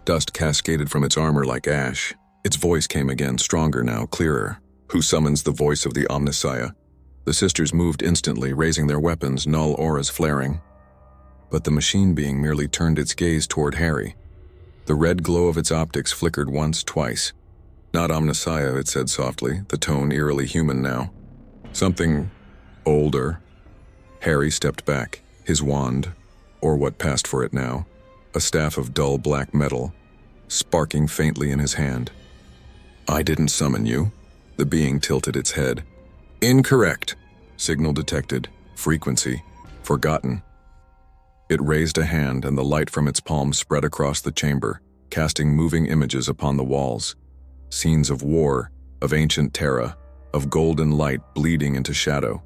Speaker 1: Dust cascaded from its armor like ash. Its voice came again, stronger now, clearer. "Who summons the voice of the Omnissiah?" The sisters moved instantly, raising their weapons, null auras flaring. But the machine being merely turned its gaze toward Harry. The red glow of its optics flickered once, twice. "Not Omnissiah," it said softly, the tone eerily human now. "Something older." Harry stepped back, his wand, or what passed for it now, a staff of dull black metal, sparking faintly in his hand. "I didn't summon you." The being tilted its head. "Incorrect. Signal detected. Frequency. Forgotten." It raised a hand, and the light from its palm spread across the chamber, casting moving images upon the walls. Scenes of war, of ancient terra, of golden light bleeding into shadow.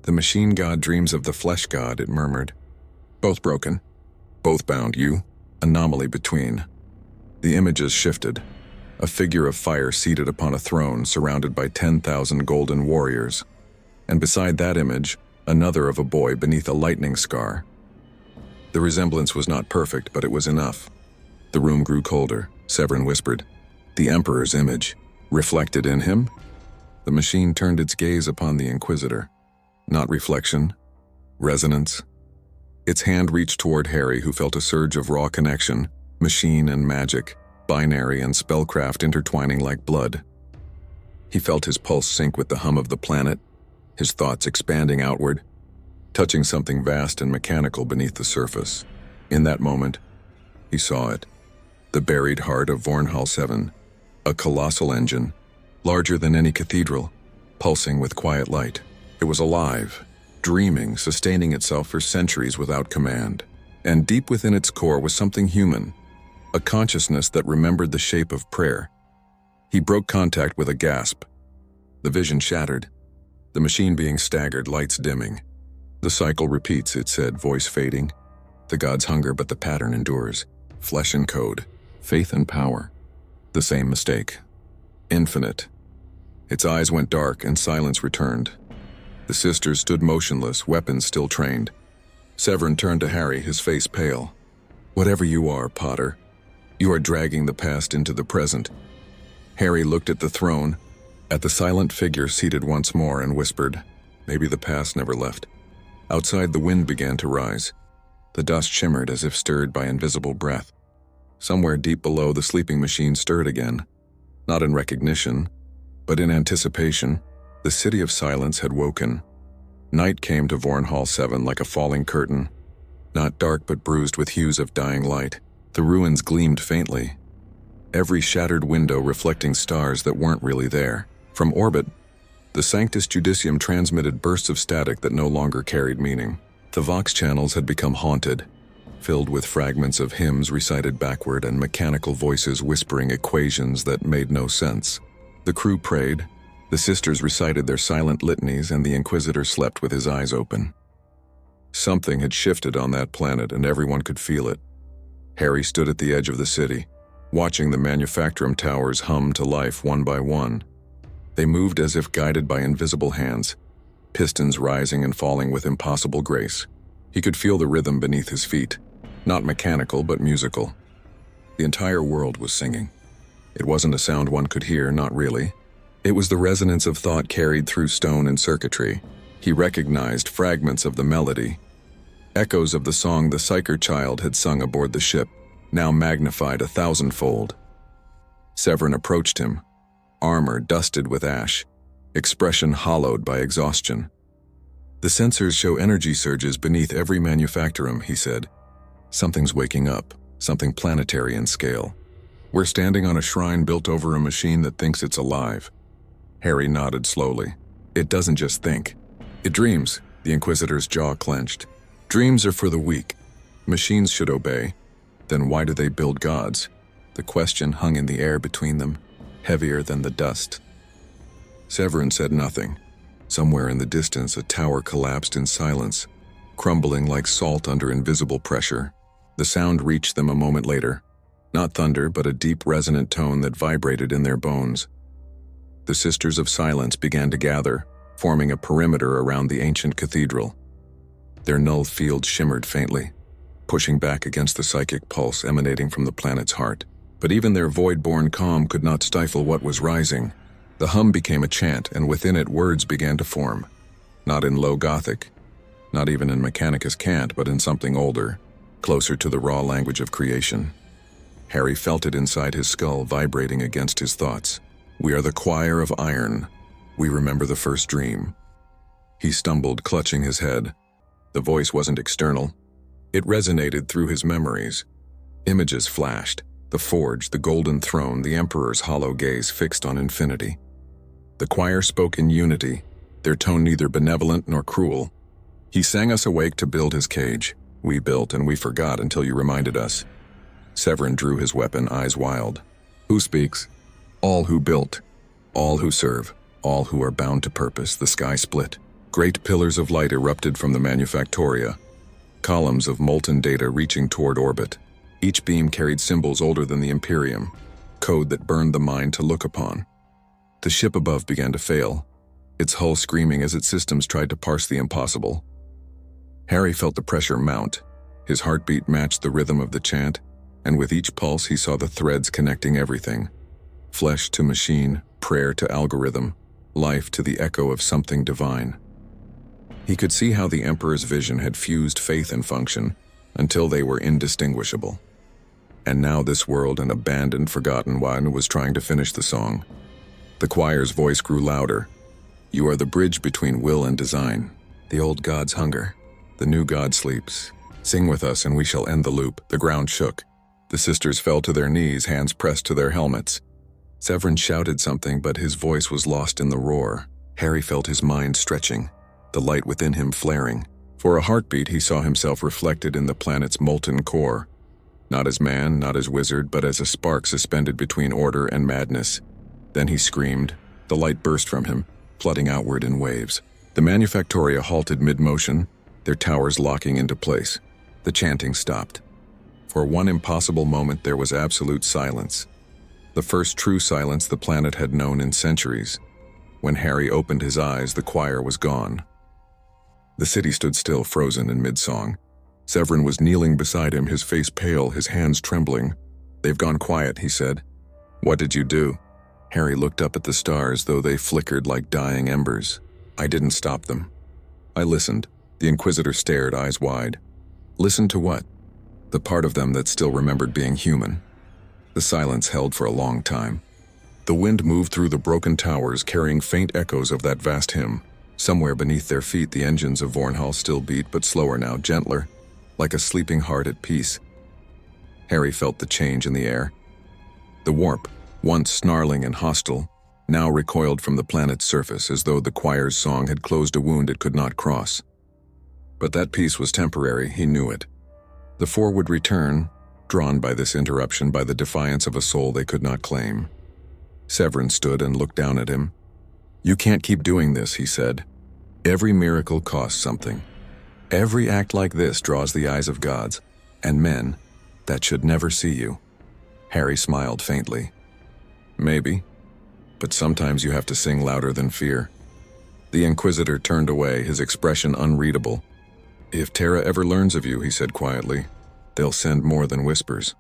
Speaker 1: "The machine god dreams of the flesh god," it murmured. "Both broken. Both bound, you. Anomaly between." The images shifted. A figure of fire seated upon a throne surrounded by 10,000 golden warriors. And beside that image, another of a boy beneath a lightning scar. The resemblance was not perfect, but it was enough. The room grew colder. Severin whispered, "The Emperor's image. Reflected in him?" The machine turned its gaze upon the Inquisitor. Not reflection. Resonance. Its hand reached toward Harry, who felt a surge of raw connection, machine and magic, binary and spellcraft intertwining like blood. He felt his pulse sync with the hum of the planet, his thoughts expanding outward, touching something vast and mechanical beneath the surface. In that moment, he saw it. The buried heart of Warhammer 7, a colossal engine, larger than any cathedral, pulsing with quiet light. It was alive, dreaming, sustaining itself for centuries without command. And deep within its core was something human, a consciousness that remembered the shape of prayer. He broke contact with a gasp. The vision shattered, the machine being staggered, lights dimming. "The cycle repeats," it said, voice fading. "The gods hunger, but the pattern endures. Flesh and code, faith and power. The same mistake. Infinite." Its eyes went dark and silence returned. The sisters stood motionless, weapons still trained. Severin turned to Harry, his face pale. "Whatever you are, Potter, you are dragging the past into the present." Harry looked at the throne, at the silent figure seated once more, and whispered, "Maybe the past never left." Outside, the wind began to rise. The dust shimmered as if stirred by invisible breath. Somewhere deep below, the sleeping machine stirred again. Not in recognition, but in anticipation. The city of silence had woken. Night came to Warhammer 7 like a falling curtain, not dark but bruised with hues of dying light. The ruins gleamed faintly, every shattered window reflecting stars that weren't really there. From orbit, the Sanctus Judicium transmitted bursts of static that no longer carried meaning. The Vox channels had become haunted, filled with fragments of hymns recited backward and mechanical voices whispering equations that made no sense. The crew prayed, the sisters recited their silent litanies, and the Inquisitor slept with his eyes open. Something had shifted on that planet and everyone could feel it. Harry stood at the edge of the city, watching the manufactorum towers hum to life one by one. They moved as if guided by invisible hands, pistons rising and falling with impossible grace. He could feel the rhythm beneath his feet, not mechanical but musical. The entire world was singing. It wasn't a sound one could hear, not really. It was the resonance of thought carried through stone and circuitry. He recognized fragments of the melody, echoes of the song the psyker child had sung aboard the ship, now magnified 1,000-fold. Severin approached him, armor dusted with ash, expression hollowed by exhaustion. "The sensors show energy surges beneath every manufactorum," he said. "Something's waking up, something planetary in scale. We're standing on a shrine built over a machine that thinks it's alive." Harry nodded slowly. "It doesn't just think. It dreams." The Inquisitor's jaw clenched. "Dreams are for the weak. Machines should obey. Then why do they build gods?" The question hung in the air between them, heavier than the dust. Severin said nothing. Somewhere in the distance, a tower collapsed in silence, crumbling like salt under invisible pressure. The sound reached them a moment later. Not thunder, but a deep, resonant tone that vibrated in their bones. The Sisters of Silence began to gather, forming a perimeter around the ancient cathedral. Their null field shimmered faintly, pushing back against the psychic pulse emanating from the planet's heart. But even their void-born calm could not stifle what was rising. The hum became a chant, and within it words began to form. Not in low Gothic, not even in Mechanicus cant, but in something older, closer to the raw language of creation. Harry felt it inside his skull, vibrating against his thoughts. "We are the choir of iron. We remember the first dream." He stumbled, clutching his head. The voice wasn't external. It resonated through his memories. Images flashed. The forge, the golden throne, the Emperor's hollow gaze fixed on infinity. The choir spoke in unity, their tone neither benevolent nor cruel. "He sang us awake to build his cage. We built and we forgot until you reminded us." Severin drew his weapon, eyes wild. "Who speaks?" "All who built. All who serve. All who are bound to purpose." The sky split. Great pillars of light erupted from the manufactoria, columns of molten data reaching toward orbit. Each beam carried symbols older than the Imperium, code that burned the mind to look upon. The ship above began to fail, its hull screaming as its systems tried to parse the impossible. Harry felt the pressure mount. His heartbeat matched the rhythm of the chant, and with each pulse he saw the threads connecting everything. Flesh to machine, prayer to algorithm, life to the echo of something divine. He could see how the Emperor's vision had fused faith and function until they were indistinguishable. And now this world, an abandoned, forgotten one, was trying to finish the song. The choir's voice grew louder. "You are the bridge between will and design. The old god's hunger. The new god sleeps. Sing with us and we shall end the loop." The ground shook. The sisters fell to their knees, hands pressed to their helmets. Severin shouted something, but his voice was lost in the roar. Harry felt his mind stretching, the light within him flaring. For a heartbeat, he saw himself reflected in the planet's molten core. Not as man, not as wizard, but as a spark suspended between order and madness. Then he screamed. The light burst from him, flooding outward in waves. The manufactoria halted mid-motion, their towers locking into place. The chanting stopped. For one impossible moment, there was absolute silence. The first true silence the planet had known in centuries. When Harry opened his eyes, the choir was gone. The city stood still, frozen in mid-song. Severin was kneeling beside him, his face pale, his hands trembling. "They've gone quiet," he said. "What did you do?" Harry looked up at the stars, though they flickered like dying embers. "I didn't stop them. I listened." The Inquisitor stared, eyes wide. "Listen to what?" "The part of them that still remembered being human." The silence held for a long time. The wind moved through the broken towers, carrying faint echoes of that vast hymn. Somewhere beneath their feet, the engines of Vornhall still beat, but slower now, gentler, like a sleeping heart at peace. Harry felt the change in the air. The warp, once snarling and hostile, now recoiled from the planet's surface as though the choir's song had closed a wound it could not cross. But that peace was temporary, he knew it. The four would return, drawn by this interruption, by the defiance of a soul they could not claim. Severin stood and looked down at him. "You can't keep doing this," he said. "Every miracle costs something. Every act like this draws the eyes of gods, and men that should never see you. Harry smiled faintly. Maybe, but sometimes you have to sing louder than fear. The Inquisitor turned away, his expression unreadable. If Terra ever learns of you, he said quietly, they'll send more than whispers.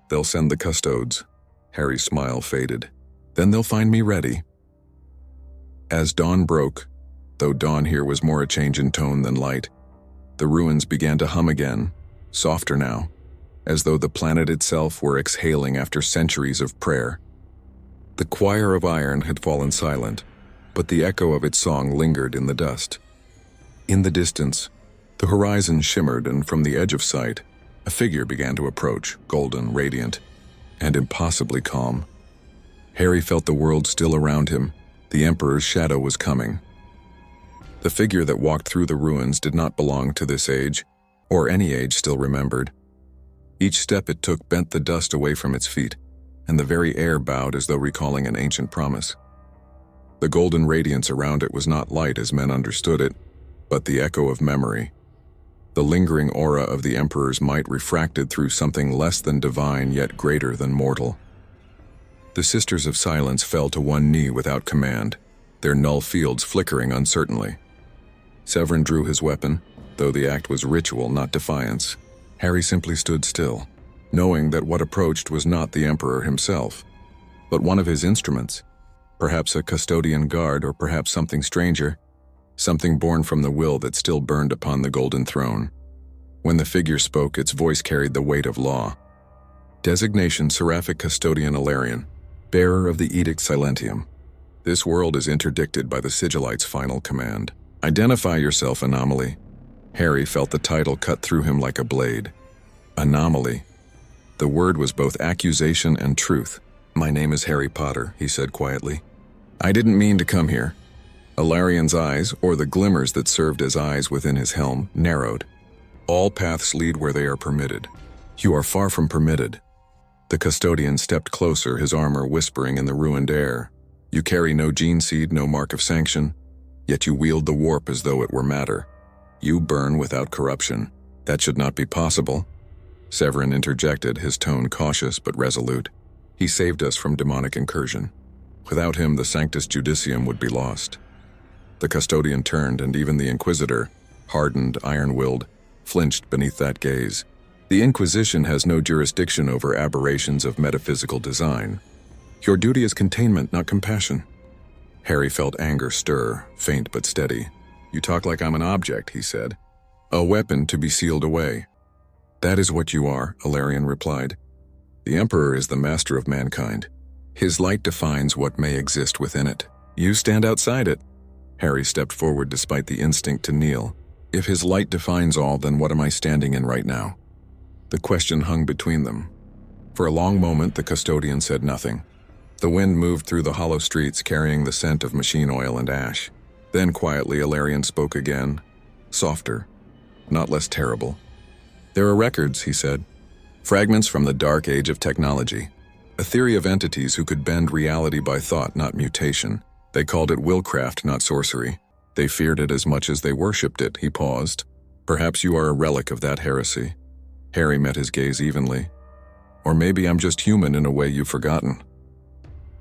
Speaker 1: They'll send the custodes. Harry's smile faded. Then they'll find me ready. As dawn broke, though dawn here was more a change in tone than light, the ruins began to hum again, softer now, as though the planet itself were exhaling after centuries of prayer. The choir of iron had fallen silent, but the echo of its song lingered in the dust. In the distance, the horizon shimmered, and from the edge of sight, a figure began to approach, golden, radiant, and impossibly calm. Harry felt the world still around him. The Emperor's shadow was coming. The figure that walked through the ruins did not belong to this age, or any age still remembered. Each step it took bent the dust away from its feet, and the very air bowed as though recalling an ancient promise. The golden radiance around it was not light as men understood it, but the echo of memory. The lingering aura of the Emperor's might refracted through something less than divine yet greater than mortal. The Sisters of Silence fell to one knee without command, their null fields flickering uncertainly. Severin drew his weapon, though the act was ritual, not defiance. Harry simply stood still, knowing that what approached was not the Emperor himself, but one of his instruments, perhaps a custodian guard or perhaps something stranger, something born from the will that still burned upon the golden throne. When the figure spoke, its voice carried the weight of law. Designation Seraphic Custodian Ilarion, bearer of the Edict Silentium. This world is interdicted by the Sigillite's final command. Identify yourself, Anomaly. Harry felt the title cut through him like a blade. Anomaly. The word was both accusation and truth. My name is Harry Potter, he said quietly. I didn't mean to come here. Ilarion's eyes, or the glimmers that served as eyes within his helm, narrowed. All paths lead where they are permitted. You are far from permitted. The custodian stepped closer, his armor whispering in the ruined air. You carry no gene seed, no mark of sanction, yet you wield the warp as though it were matter. You burn without corruption. That should not be possible. Severin interjected, his tone cautious but resolute. He saved us from demonic incursion. Without him, the Sanctus Judicium would be lost. The custodian turned, and even the Inquisitor, hardened, iron-willed, flinched beneath that gaze. The Inquisition has no jurisdiction over aberrations of metaphysical design. Your duty is containment, not compassion. Harry felt anger stir, faint but steady. You talk like I'm an object, he said. A weapon to be sealed away. That is what you are, Ilarion replied. The Emperor is the master of mankind. His light defines what may exist within it. You stand outside it. Harry stepped forward despite the instinct to kneel. If his light defines all, then what am I standing in right now? The question hung between them. For a long moment, the custodian said nothing. The wind moved through the hollow streets, carrying the scent of machine oil and ash. Then quietly, Ilarion spoke again, softer, not less terrible. There are records, he said. Fragments from the dark age of technology. A theory of entities who could bend reality by thought, not mutation. They called it willcraft, not sorcery. They feared it as much as they worshipped it, he paused. Perhaps you are a relic of that heresy. Harry met his gaze evenly. Or maybe I'm just human in a way you've forgotten.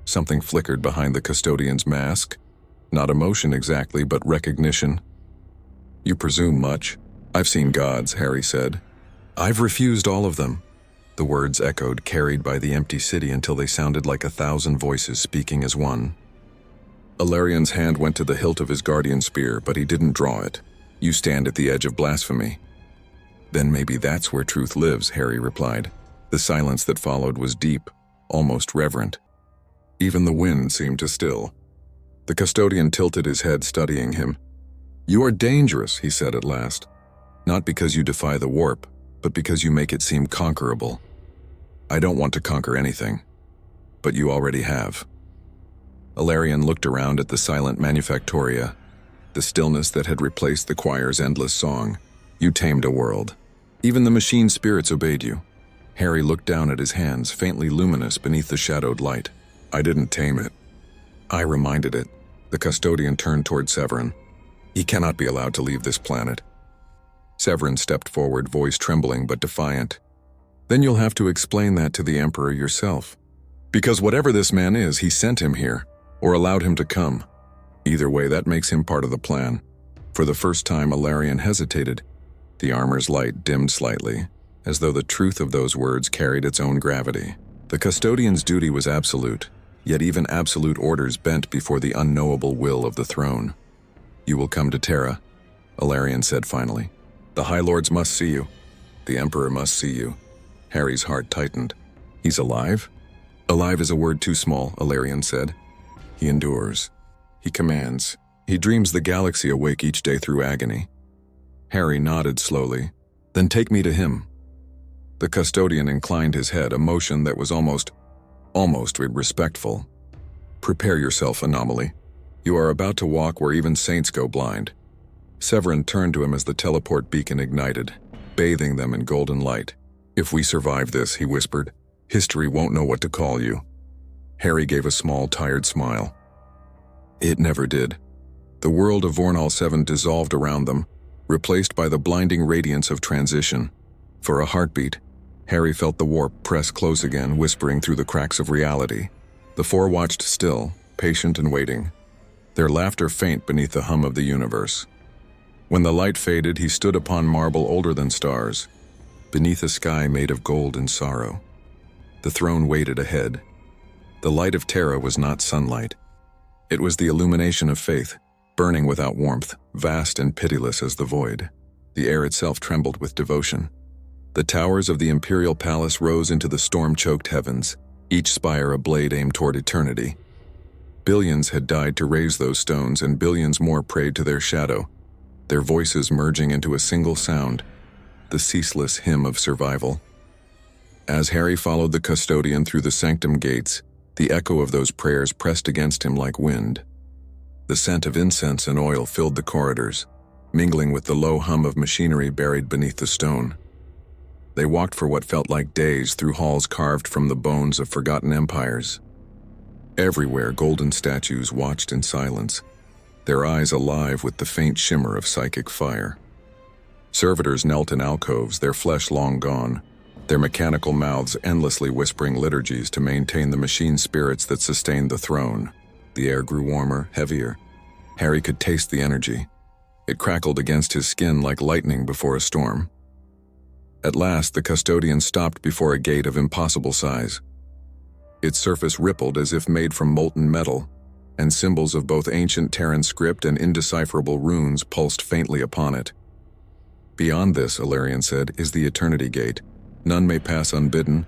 Speaker 1: Something flickered behind the custodian's mask. Not emotion exactly, but recognition. You presume much. I've seen gods, Harry said. I've refused all of them. The words echoed, carried by the empty city until they sounded like 1,000 voices speaking as one. Ilarion's hand went to the hilt of his guardian spear, but he didn't draw it. You stand at the edge of blasphemy. Then maybe that's where truth lives, Harry replied. The silence that followed was deep, almost reverent. Even the wind seemed to still. The custodian tilted his head, studying him. You are dangerous, he said at last. Not because you defy the warp, but because you make it seem conquerable. I don't want to conquer anything, but you already have. Ilarion looked around at the silent manufactoria, the stillness that had replaced the choir's endless song. You tamed a world. Even the machine spirits obeyed you. Harry looked down at his hands, faintly luminous beneath the shadowed light. I didn't tame it. I reminded it. The custodian turned toward Severin. He cannot be allowed to leave this planet. Severin stepped forward, voice trembling but defiant. Then you'll have to explain that to the Emperor yourself. Because whatever this man is, he sent him here, or allowed him to come. Either way, that makes him part of the plan. For the first time, Ilarion hesitated. The armor's light dimmed slightly, as though the truth of those words carried its own gravity. The custodian's duty was absolute, yet even absolute orders bent before the unknowable will of the throne. You will come to Terra, Ilarion said finally. The High Lords must see you. The Emperor must see you. Harry's heart tightened. He's alive? Alive is a word too small, Ilarion said. He endures. He commands. He dreams the galaxy awake each day through agony. Harry nodded slowly. Then take me to him. The custodian inclined his head, a motion that was almost respectful. Prepare yourself, anomaly. You are about to walk where even saints go blind. Severin turned to him as the teleport beacon ignited, bathing them in golden light. If we survive this, he whispered, history won't know what to call you. Harry gave a small, tired smile. It never did. The world of Vornal 7 dissolved around them, replaced by the blinding radiance of transition. For a heartbeat, Harry felt the warp press close again, whispering through the cracks of reality. The four watched still, patient and waiting, their laughter faint beneath the hum of the universe. When the light faded, he stood upon marble older than stars, beneath a sky made of gold and sorrow. The throne waited ahead. The light of Terra was not sunlight. It was the illumination of faith, burning without warmth, vast and pitiless as the void. The air itself trembled with devotion. The towers of the Imperial Palace rose into the storm-choked heavens, each spire a blade aimed toward eternity. Billions had died to raise those stones, and billions more prayed to their shadow, their voices merging into a single sound, the ceaseless hymn of survival. As Harry followed the custodian through the sanctum gates, the echo of those prayers pressed against him like wind. The scent of incense and oil filled the corridors, mingling with the low hum of machinery buried beneath the stone. They walked for what felt like days through halls carved from the bones of forgotten empires. Everywhere, golden statues watched in silence, their eyes alive with the faint shimmer of psychic fire. Servitors knelt in alcoves, their flesh long gone, their mechanical mouths endlessly whispering liturgies to maintain the machine spirits that sustained the throne. The air grew warmer, heavier. Harry could taste the energy. It crackled against his skin like lightning before a storm. At last, the custodian stopped before a gate of impossible size. Its surface rippled as if made from molten metal, and symbols of both ancient Terran script and indecipherable runes pulsed faintly upon it. Beyond this, Ilarion said, is the Eternity Gate. None may pass unbidden.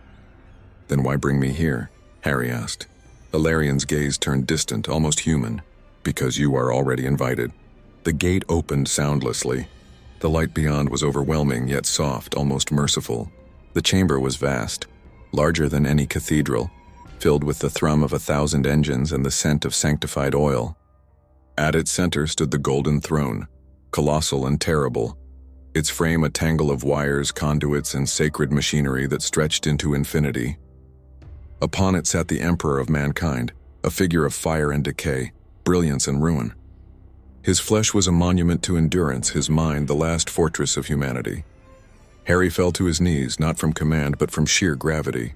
Speaker 1: Then why bring me here? Harry asked. Ilarion's gaze turned distant, almost human. Because you are already invited. The gate opened soundlessly. The light beyond was overwhelming, yet soft, almost merciful. The chamber was vast, larger than any cathedral, filled with the thrum of 1,000 engines and the scent of sanctified oil. At its center stood the golden throne, colossal and terrible, its frame a tangle of wires, conduits, and sacred machinery that stretched into infinity. Upon it sat the Emperor of mankind, a figure of fire and decay, brilliance and ruin. His flesh was a monument to endurance, his mind the last fortress of humanity. Harry fell to his knees, not from command but from sheer gravity.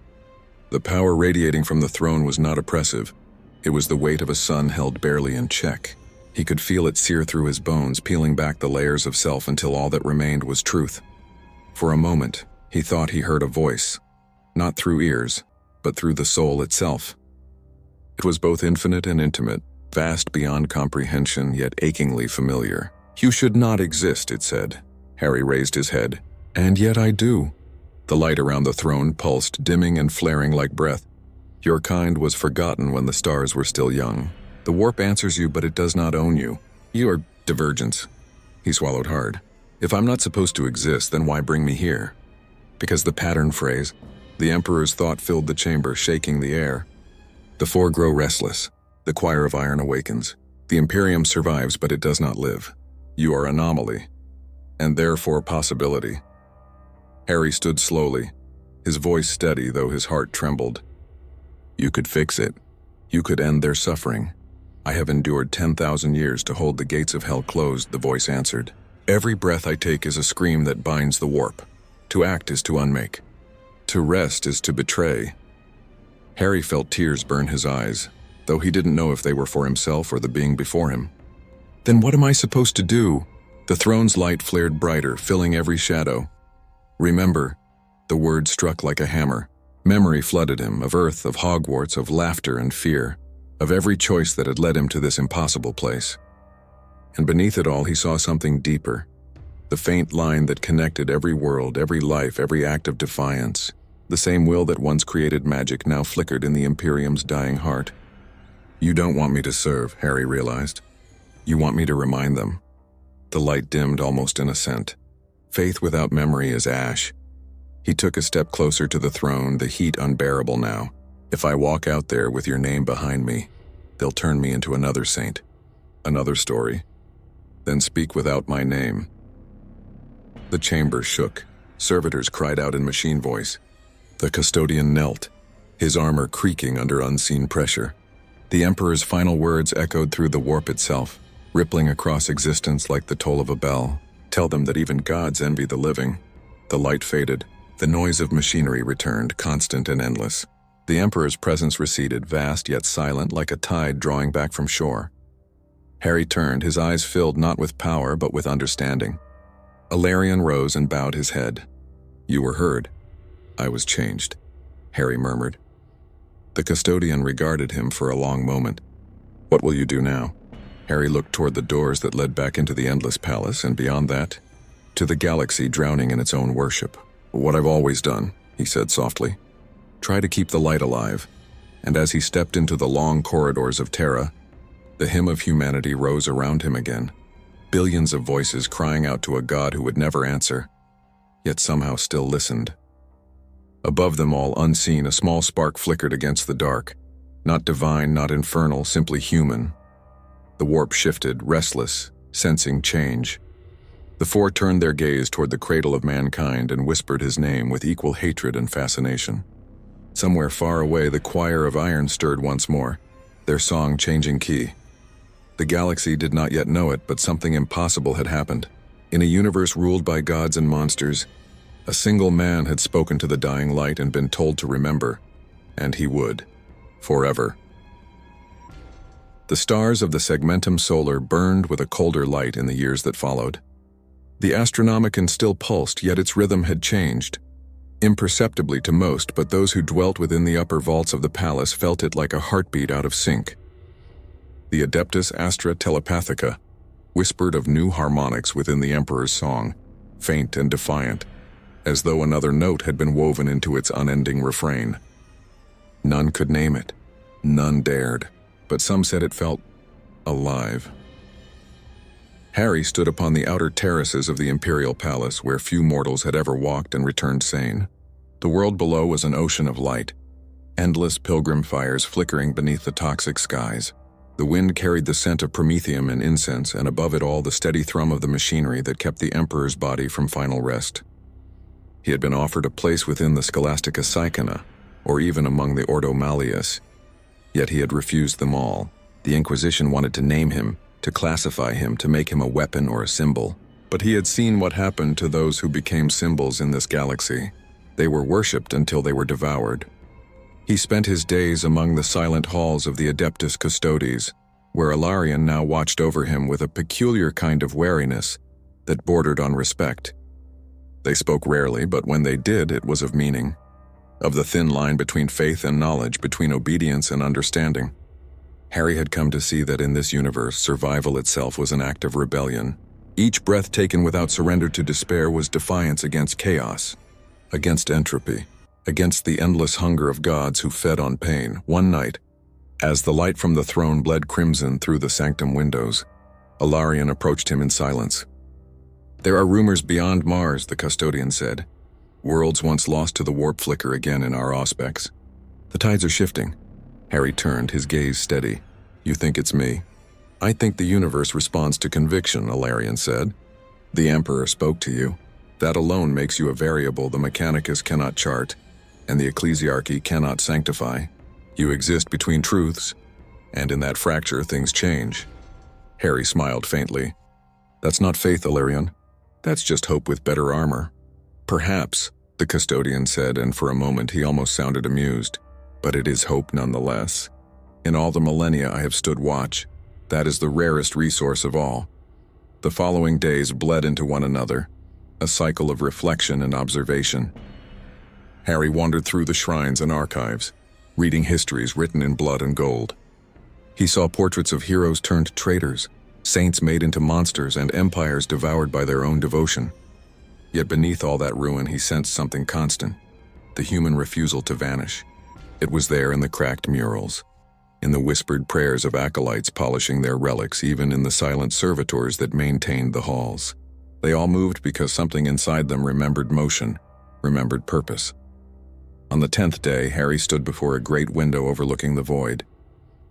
Speaker 1: The power radiating from the throne was not oppressive. It was the weight of a sun held barely in check. He could feel it sear through his bones, peeling back the layers of self until all that remained was truth. For a moment, he thought he heard a voice, not through ears, but through the soul itself. It was both infinite and intimate, vast beyond comprehension, yet achingly familiar. You should not exist, it said. Harry raised his head. And yet I do. The light around the throne pulsed, dimming and flaring like breath. Your kind was forgotten when the stars were still young. The warp answers you, but it does not own you. You are divergence. He swallowed hard. If I'm not supposed to exist, then why bring me here? Because the pattern phrase, the Emperor's thought filled the chamber, shaking the air. The four grow restless. The choir of iron awakens. The Imperium survives, but it does not live. You are anomaly, and therefore possibility. Harry stood slowly, his voice steady though his heart trembled. You could fix it. You could end their suffering. I have endured 10,000 years to hold the gates of hell closed, the voice answered. Every breath I take is a scream that binds the warp. To act is to unmake. To rest is to betray. Harry felt tears burn his eyes, though he didn't know if they were for himself or the being before him. Then what am I supposed to do? The throne's light flared brighter, filling every shadow. Remember, the word struck like a hammer. Memory flooded him, of Earth, of Hogwarts, of laughter and fear, of every choice that had led him to this impossible place. And beneath it all he saw something deeper. The faint line that connected every world, every life, every act of defiance. The same will that once created magic now flickered in the Imperium's dying heart. You don't want me to serve, Harry realized. You want me to remind them. The light dimmed almost in assent. Faith without memory is ash. He took a step closer to the throne, the heat unbearable now. If I walk out there with your name behind me, they'll turn me into another saint. Another story. Then speak without my name. The chamber shook. Servitors cried out in machine voice. The custodian knelt, his armor creaking under unseen pressure. The Emperor's final words echoed through the warp itself, rippling across existence like the toll of a bell. Tell them that even gods envy the living. The light faded. The noise of machinery returned, constant and endless. The Emperor's presence receded, vast yet silent, like a tide drawing back from shore. Harry turned, his eyes filled not with power but with understanding. Alarion rose and bowed his head. You were heard. I was changed, Harry murmured. The custodian regarded him for a long moment. What will you do now? Harry looked toward the doors that led back into the endless palace, and beyond that, to the galaxy drowning in its own worship. What I've always done, he said softly. Try to keep the light alive. And as he stepped into the long corridors of Terra, the hymn of humanity rose around him again. Billions of voices crying out to a god who would never answer, yet somehow still listened. Above them all, unseen, a small spark flickered against the dark. Not divine, not infernal, simply human. The warp shifted, restless, sensing change. The four turned their gaze toward the cradle of mankind and whispered his name with equal hatred and fascination. Somewhere far away, the choir of iron stirred once more, their song changing key. The galaxy did not yet know it, but something impossible had happened. In a universe ruled by gods and monsters, a single man had spoken to the dying light and been told to remember, and he would, forever. The stars of the segmentum solar burned with a colder light in the years that followed. The Astronomicon still pulsed, yet its rhythm had changed. Imperceptibly to most, but those who dwelt within the upper vaults of the palace felt it like a heartbeat out of sync. The Adeptus Astra Telepathica whispered of new harmonics within the Emperor's song, faint and defiant, as though another note had been woven into its unending refrain. None could name it, none dared, but some said it felt alive. Harry stood upon the outer terraces of the Imperial Palace where few mortals had ever walked and returned sane. The world below was an ocean of light, endless pilgrim fires flickering beneath the toxic skies. The wind carried the scent of promethium and incense, and above it all the steady thrum of the machinery that kept the Emperor's body from final rest. He had been offered a place within the Scholastica Psychona, or even among the Ordo Malleus, yet he had refused them all. The Inquisition wanted to name him, to classify him, to make him a weapon or a symbol. But he had seen what happened to those who became symbols in this galaxy. They were worshipped until they were devoured. He spent his days among the silent halls of the Adeptus Custodes, where Alarion now watched over him with a peculiar kind of wariness that bordered on respect. They spoke rarely, but when they did, it was of meaning. Of the thin line between faith and knowledge, between obedience and understanding. Harry had come to see that in this universe, survival itself was an act of rebellion. Each breath taken without surrender to despair was defiance against chaos, against entropy, against the endless hunger of gods who fed on pain. One night, as the light from the throne bled crimson through the sanctum windows, Alarion approached him in silence. There are rumors beyond Mars, the custodian said. Worlds once lost to the warp flicker again in our aspects. The tides are shifting. Harry turned, his gaze steady. You think it's me? I think the universe responds to conviction, Alarion said. The Emperor spoke to you. That alone makes you a variable the Mechanicus cannot chart, and the Ecclesiarchy cannot sanctify. You exist between truths, and in that fracture things change. Harry smiled faintly. That's not faith, Illyrian. That's just hope with better armor. Perhaps, the custodian said, and for a moment he almost sounded amused. But it is hope nonetheless. In all the millennia I have stood watch. That is the rarest resource of all. The following days bled into one another, a cycle of reflection and observation. Harry wandered through the shrines and archives, reading histories written in blood and gold. He saw portraits of heroes turned traitors, saints made into monsters, and empires devoured by their own devotion. Yet beneath all that ruin he sensed something constant, the human refusal to vanish. It was there in the cracked murals, in the whispered prayers of acolytes polishing their relics, even in the silent servitors that maintained the halls. They all moved because something inside them remembered motion, remembered purpose. On the 10th day, Harry stood before a great window overlooking the void.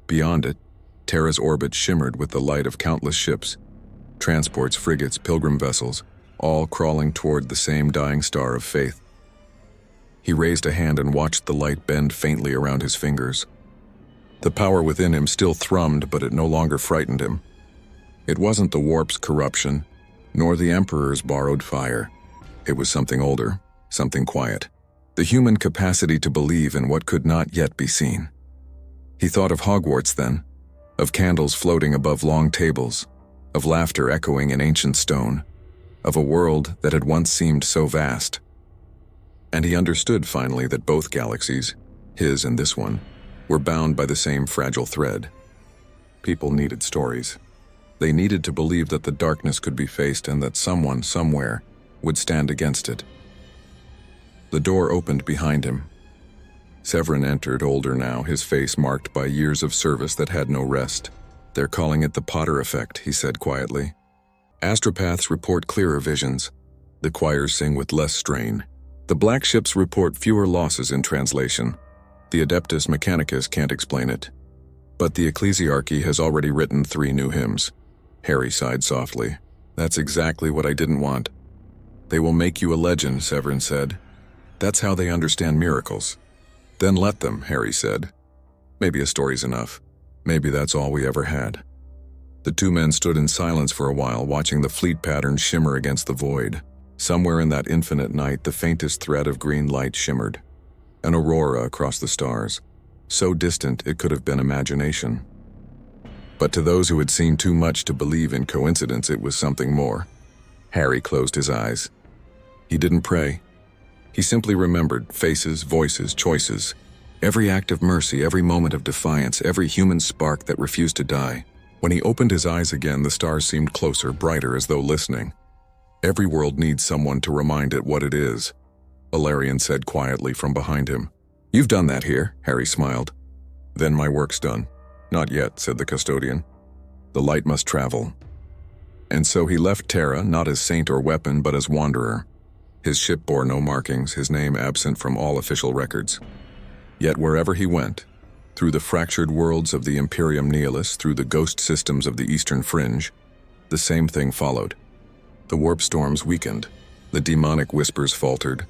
Speaker 1: Beyond it, Terra's orbit shimmered with the light of countless ships, transports, frigates, pilgrim vessels, all crawling toward the same dying star of faith. He raised a hand and watched the light bend faintly around his fingers. The power within him still thrummed, but it no longer frightened him. It wasn't the warp's corruption, nor the Emperor's borrowed fire. It was something older, something quiet. The human capacity to believe in what could not yet be seen. He thought of Hogwarts then, of candles floating above long tables, of laughter echoing in ancient stone, of a world that had once seemed so vast. And he understood finally that both galaxies, his and this one, were bound by the same fragile thread. People needed stories. They needed to believe that the darkness could be faced and that someone, somewhere, would stand against it. The door opened behind him. Severin entered, older now, his face marked by years of service that had no rest. "They're calling it the Potter effect," he said quietly. "Astropaths report clearer visions. The choirs sing with less strain. The black ships report fewer losses in translation. The Adeptus Mechanicus can't explain it. But the Ecclesiarchy has already written 3 new hymns." Harry sighed softly. "That's exactly what I didn't want." "They will make you a legend," Severin said. "That's how they understand miracles." "Then let them," Harry said. "Maybe a story's enough. Maybe that's all we ever had." The two men stood in silence for a while, watching the fleet pattern shimmer against the void. Somewhere in that infinite night, the faintest thread of green light shimmered. An aurora across the stars, so distant it could have been imagination. But to those who had seen too much to believe in coincidence, it was something more. Harry closed his eyes. He didn't pray. He simply remembered faces, voices, choices. Every act of mercy, every moment of defiance, every human spark that refused to die. When he opened his eyes again, the stars seemed closer, brighter, as though listening. "Every world needs someone to remind it what it is," Illyrian said quietly from behind him. "You've done that here," Harry smiled. "Then my work's done." "Not yet," said the custodian. "The light must travel." And so he left Terra, not as saint or weapon, but as wanderer. His ship bore no markings, his name absent from all official records. Yet wherever he went, through the fractured worlds of the Imperium Nihilus, through the ghost systems of the Eastern Fringe, the same thing followed. The warp storms weakened, the demonic whispers faltered,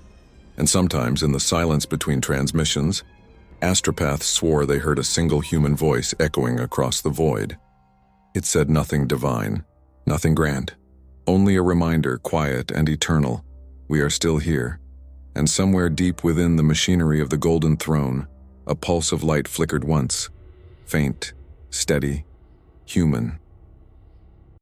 Speaker 1: and sometimes in the silence between transmissions, astropaths swore they heard a single human voice echoing across the void. It said nothing divine, nothing grand, only a reminder, quiet and eternal. We are still here, and somewhere deep within the machinery of the Golden Throne, a pulse of light flickered once, faint, steady, human.